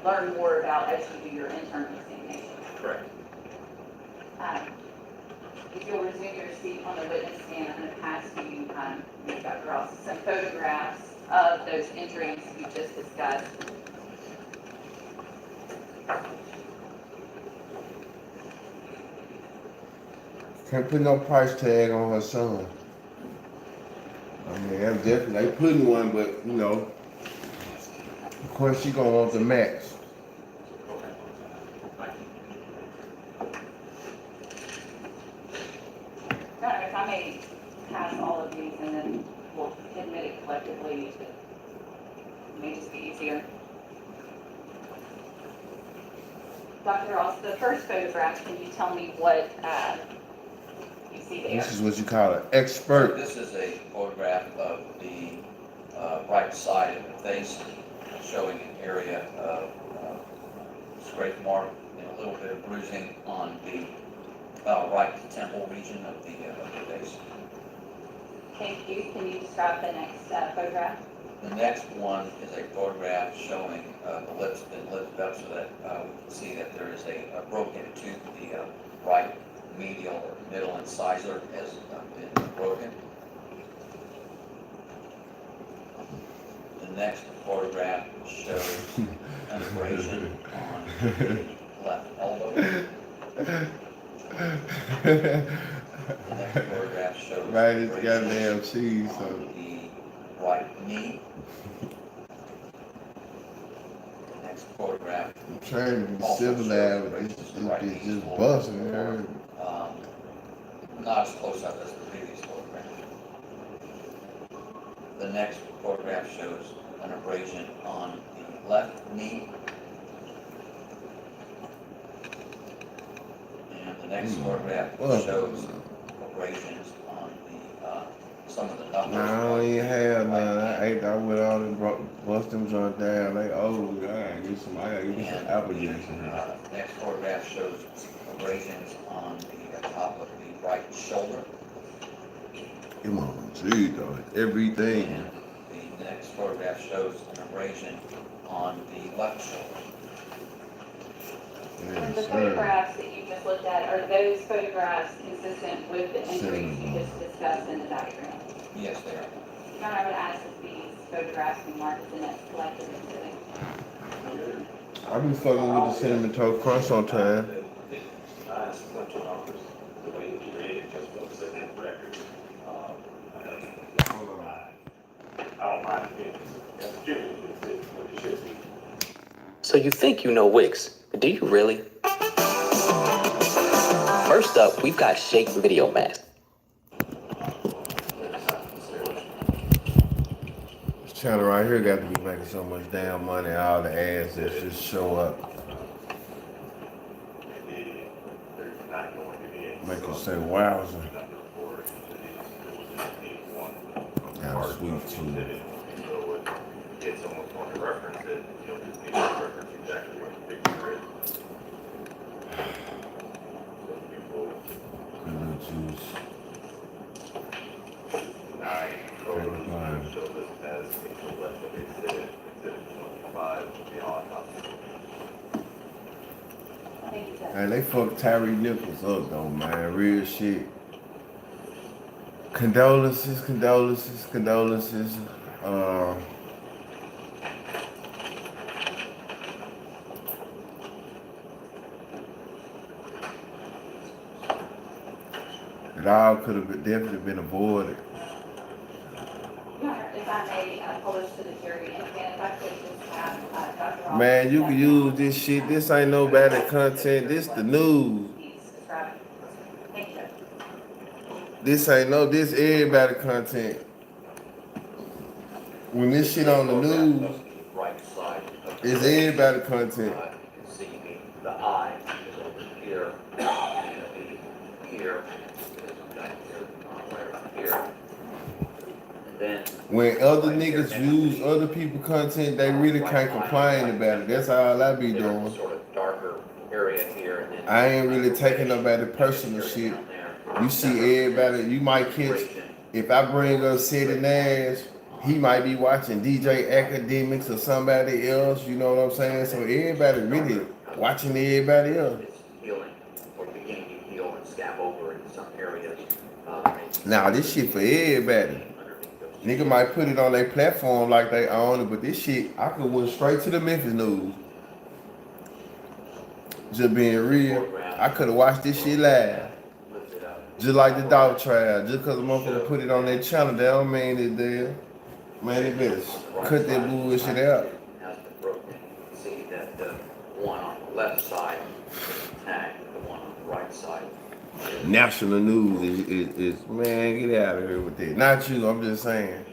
learn more about as you do your internal examination? Correct. If you'll resume your seat on the witness stand, I'm going to pass you, Dr. Ross, some photographs of those injuries you just discussed. Can't put no price tag on her son. I mean, I'm definitely, they putting one, but, you know, of course she gonna want the max. If I may pass all of these and then we'll admit it collectively, it may just be easier. Dr. Ross, the first photograph, can you tell me what you see there? This is what you call an expert. This is a photograph of the right side of the face, showing an area of scrape mark and a little bit of bruising on the right temple region of the face. Thank you. Can you describe the next photograph? The next one is a photograph showing the lips been lifted up so that we can see that there is a broken tooth. The right medial or middle incisor has been broken. The next photograph shows an abrasion on the left elbow. The next photograph shows right, it's goddamn cheese. On the right knee. next photograph. I'm trying to be civilized, but this bitch just busting. Not as close up as the previous photograph. The next photograph shows an abrasion on the left knee. And the next photograph shows abrasions on the some of the knuckles. Nah, I don't even have none. I went out and bust them joint down. Like, oh, I gotta get some apple juice in here. Next photograph shows abrasions on the top of the right shoulder. Come on, gee, though, everything. And the next photograph shows an abrasion on the left shoulder. And the photographs that you just looked at, are those photographs consistent with the injuries you just discussed in the diagram? Yes, they are. John, I would ask that these photographs be marked as the next collective exhibit. I be fucking with the cinnamon toast crunch sometimes. So you think you know Wix, but do you really? First up, we've got Shake Video Mask. This channel right here got to be making so much damn money, all the ads that just show up. Make you say, wowza. Got a sweet tooth. It's almost more to reference it, reference exactly what the picture is. Blue juice. Show this as a collective exhibit 25, the autopsy. Hey, they fucked Tyre Nichols up though, man. Real shit. Condolences. It all could have definitely been avoided. Your Honor, if I may publish to the jury, and again, if I could just have Dr. Ross. Man, you can use this shit. This ain't no bad content. This the news. Thank you. This everybody content. When this shit on the news, it's everybody content. You can see the eye is over here, and here, here. And then when other niggas use other people's content, they really can't complain about it. That's all I be doing. sort of darker area here, and then I ain't really taking nobody personal shit. You see everybody, you might catch, if I bring up City Nash, he might be watching DJ Academics or somebody else, you know what I'm saying? So everybody really watching everybody else. healing or beginning to heal and scab over in some areas. Now this shit for everybody. Nigga might put it on their platform like they own it, but this shit, I could went straight to the Memphis news. Just being real, I could have watched this shit live. Just like the dog trial. Just because a motherfucker put it on their channel, that don't mean it's there. Man, they better cut that bullshit out. See that the one on the left side is tagged, the one on the right side. National news is man, get out of here with that. Not you, I'm just saying.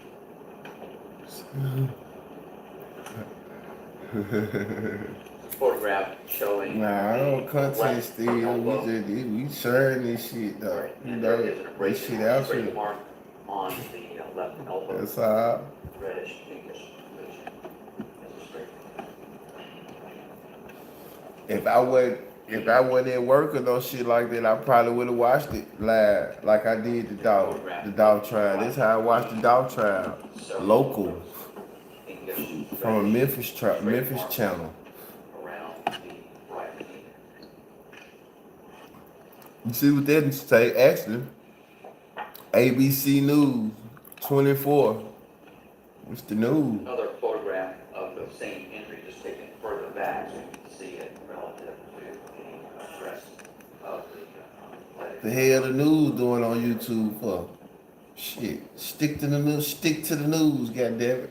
Photograph showing. Nah, I don't content still. We sharing this shit though. You know, this shit out here. On the left elbow. That's all. Reddish, pinkish. If I wasn't at work or no shit like that, I probably would have watched it live, like I did the dog trial. This is how I watched the dog trial, local, from a Memphis channel. You see what that say? Actually, ABC News 24. What's the news? Another photograph of the same injury, just taken further back, so you can see it relative to the stress of The hell the news doing on YouTube for? Shit, stick to the news, goddammit.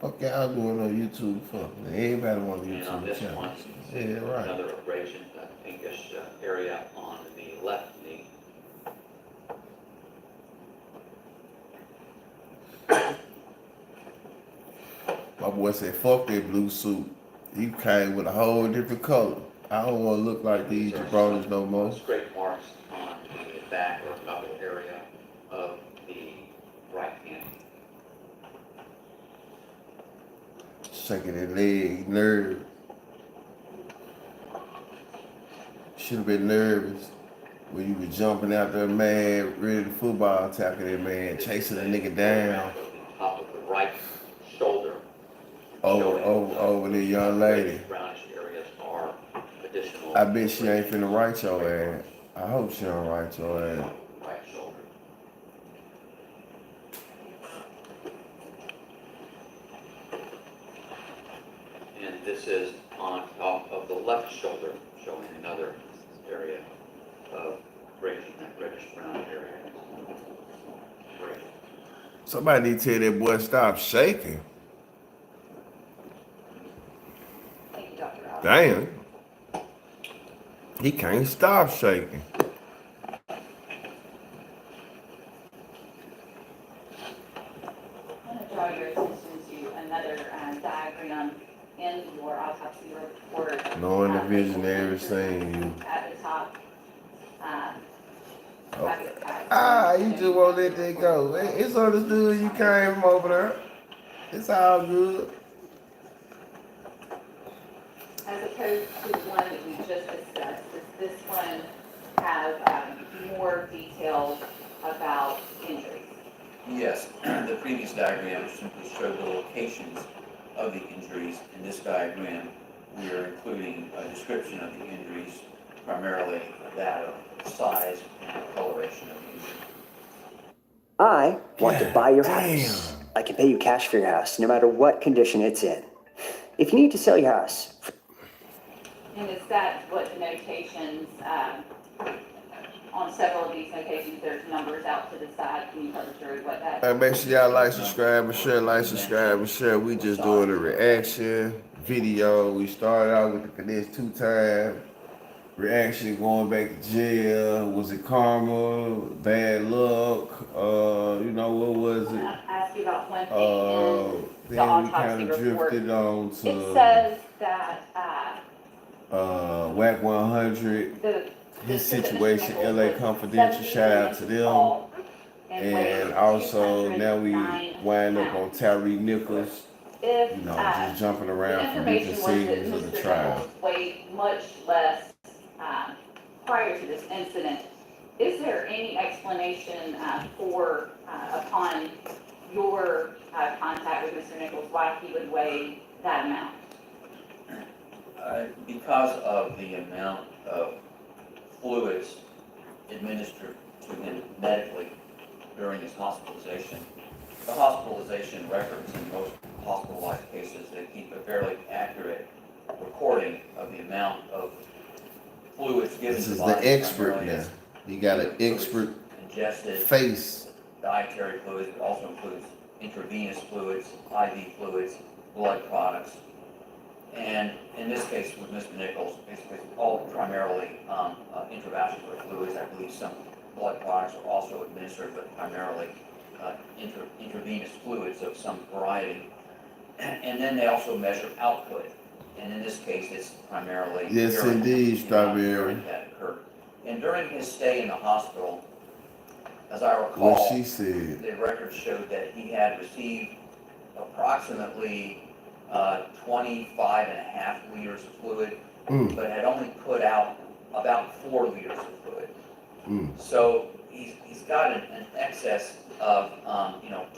Fuck y'all doing on YouTube for? Everybody want a And on YouTube this channel. one, Yeah, right. another abrasion, a pinkish area on the left knee. My boy said, fuck that blue suit. You came with a whole different color. I don't want to look like these jabronis no more. Scrape marks on the back or knuckle area of the right hand. Shaking that leg, nerve. Should have been nervous when you were jumping out there mad, ready to football tackle that man, chasing the nigga down. Top of the right shoulder. Over the young lady. Brownish areas are additional. I bet she ain't finna write your ass. I hope she don't write your ass. Right shoulder. And this is on top of the left shoulder, showing another area of abrasion, that reddish brown area. Great. Somebody need to tell that boy stop shaking. Thank you, Dr. Al. Damn. He can't stop shaking. I'm going to draw your attention to another diagram in your autopsy report. Knowing the visionary saying you. At the top. You just won't let that go. It's understood you came from over there. It's all good. As opposed to the one that we just discussed, does this one have more details about injuries? Yes, the previous diagram simply showed the locations of the injuries. In this diagram, we are including a description of the injuries, primarily that of size and coloration of the injury. I want to buy your house. I can pay you cash for your house, no matter what condition it's in. If you need to sell your house. And is that what the notations, on several of these notations, there's numbers out to the side? Can you cover through what that? Hey, make sure y'all like, subscribe, and share. Like, subscribe, and share. We just doing a reaction video. We started out with the Cadets 2-time. Reaction going back to jail. Was it karma? Bad luck? You know, what was it? I'll ask you about one thing in the Then we kind autopsy of report. drifted on to It says that, Wack 100. His situation, LA Confidential, shout out to them. And also now we wind up on Tyre Nichols. if, You know, just jumping around from different scenes of the trial. Weighed much less prior to this incident. Is there any explanation for, upon your contact with Mr. Nichols, why he would weigh that amount? Because of the amount of fluids administered to him medically during his hospitalization. The hospitalization records in most hospitalized cases, they keep a fairly accurate recording of the amount of fluids given This to is the the body. expert now. You got an expert Ingested face. dietary fluids, it also includes intravenous fluids, IV fluids, blood products. And in this case with Mr. Nichols, it's all primarily intravascular fluids. I believe some blood products are also administered, but primarily intravenous fluids of some variety. And then they also measure output. And in this case, it's primarily Yes, urine indeed, Strawberry. that occurred. And during his stay in the hospital, as I recall, What she said. the records showed that he had received approximately 25.5 liters of fluid, but had only put out about 4 liters of fluid. So he's got an excess of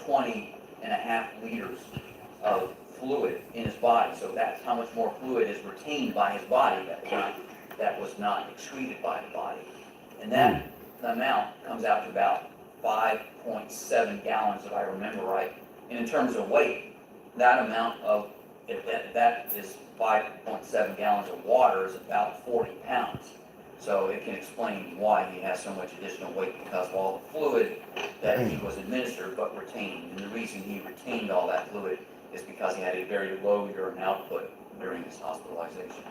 20.5 liters of fluid in his body. So that's how much more fluid is retained by his body that was not excreted by the body. And that amount comes out to about 5.7 gallons, if I remember right. And in terms of weight, that amount of, if that is 5.7 gallons of water, is about 40 pounds. So it can explain why he has so much additional weight, because of all the fluid that he was administered but retained. And the reason he retained all that fluid is because he had a very low urine output during his hospitalization.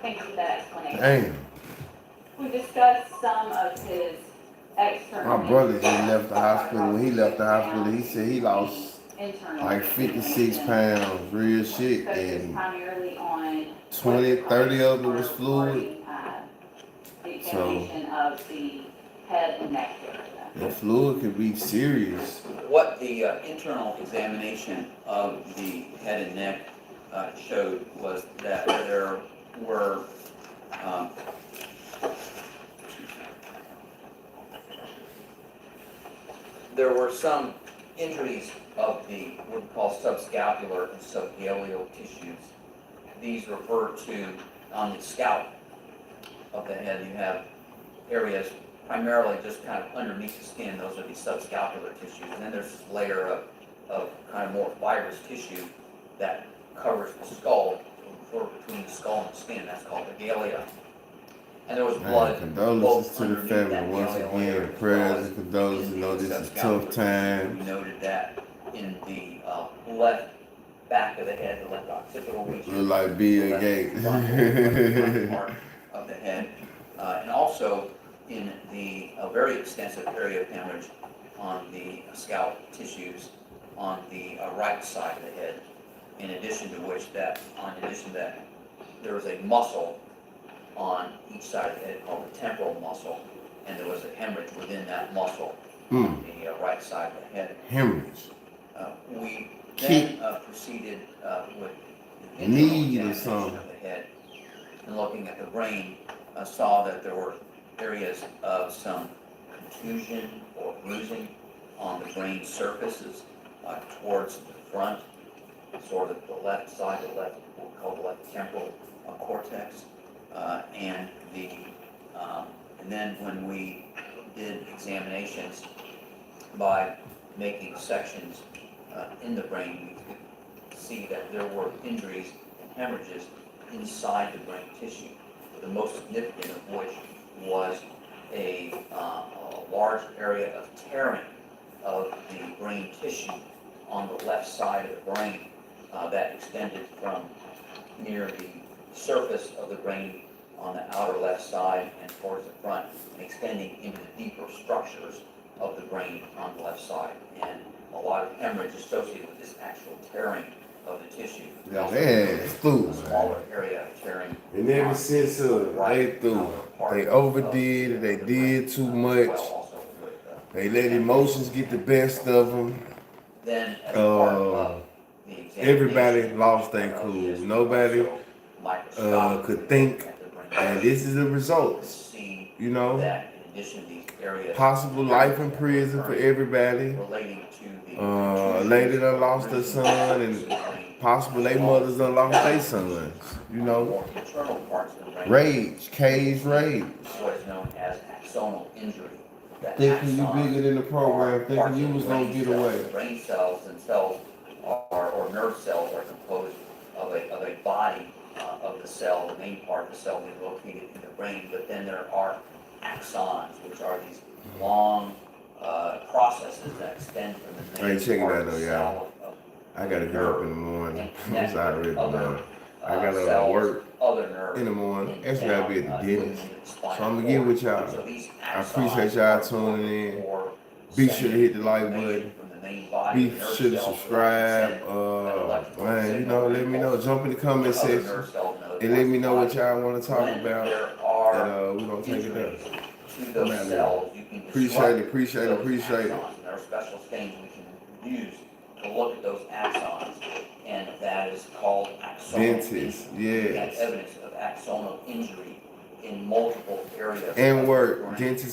Thank you for that explanation. Damn. We discussed some of his external. My brother just left the hospital. When he left the hospital, he said he lost like 56 pounds, real shit, and 20, 30 of it was fluid. The examination of the head and neck area. The fluid could be serious. What the internal examination of the head and neck showed was that there were some injuries of the what we call subscapular and subgaleal tissues. These refer to, on the scalp of the head, you have areas primarily just kind of underneath the skin. Those are the subscapular tissues. And then there's this layer of kind of more fibrous tissue that covers the skull, or between the skull and the skin. That's called the galea. And there was blood. Condolences to the family once again. Prayers and condolences. You know, this is a tough time. We noted that in the left back of the head, the left occipital region. Look like Bill Gates. Part of the head. And also in the very extensive area of hemorrhage on the scalp tissues on the right side of the head. In addition to that, there was a muscle on each side of the head called the temporal muscle, and there was a hemorrhage within that muscle on the right side of the head. Hemorrhage. We then proceeded with the internal examination of the head, and looking at the brain, saw that there were areas of some contusion or bruising on the brain surfaces towards the front, sort of the left side, what we call the left temporal cortex, and then when we did examinations by making sections in the brain, we could see that there were injuries and hemorrhages inside the brain tissue. The most significant of which was a large area of tearing of the brain tissue on the left side of the brain that extended from near the surface of the brain on the outer left side and towards the front, and extending into the deeper structures of the brain on the left side. And a lot of hemorrhage associated with this actual tearing of the tissue. Yeah, man, it's through, a smaller area of tearing. And ever since they through, they overdid it, they did too much. They let emotions get the best of them. Then, as part of everybody lost their cool. Nobody could think, and this is the results. You know, possible life in prison for everybody. A lady done lost her son, and possible their mothers done lost their sons. You know, rage, cage rage. What is known as axonal injury. Thinking you bigger than the program, thinking you was gonna get away. Brain cells themselves or nerve cells are composed of a body of the cell. The main part of the cell being located in the brain, but then there are axons, which are these long processes that extend from the main part of the cell. I gotta get up in the morning. I'm sorry, I gotta work in the morning. Actually, I gotta be at the dentist. So I'm gonna get with y'all. I appreciate y'all tuning in. Be sure to hit the like button. Be sure to subscribe. Man, you know, let me know. Jump in the comment section and let me know what y'all want to talk about. And we're gonna take it up. Appreciate it. There are special stains we can use to look at those axons, and that is called axonal dentist. Yes. We have evidence of axonal injury in multiple areas. And work. Dentist.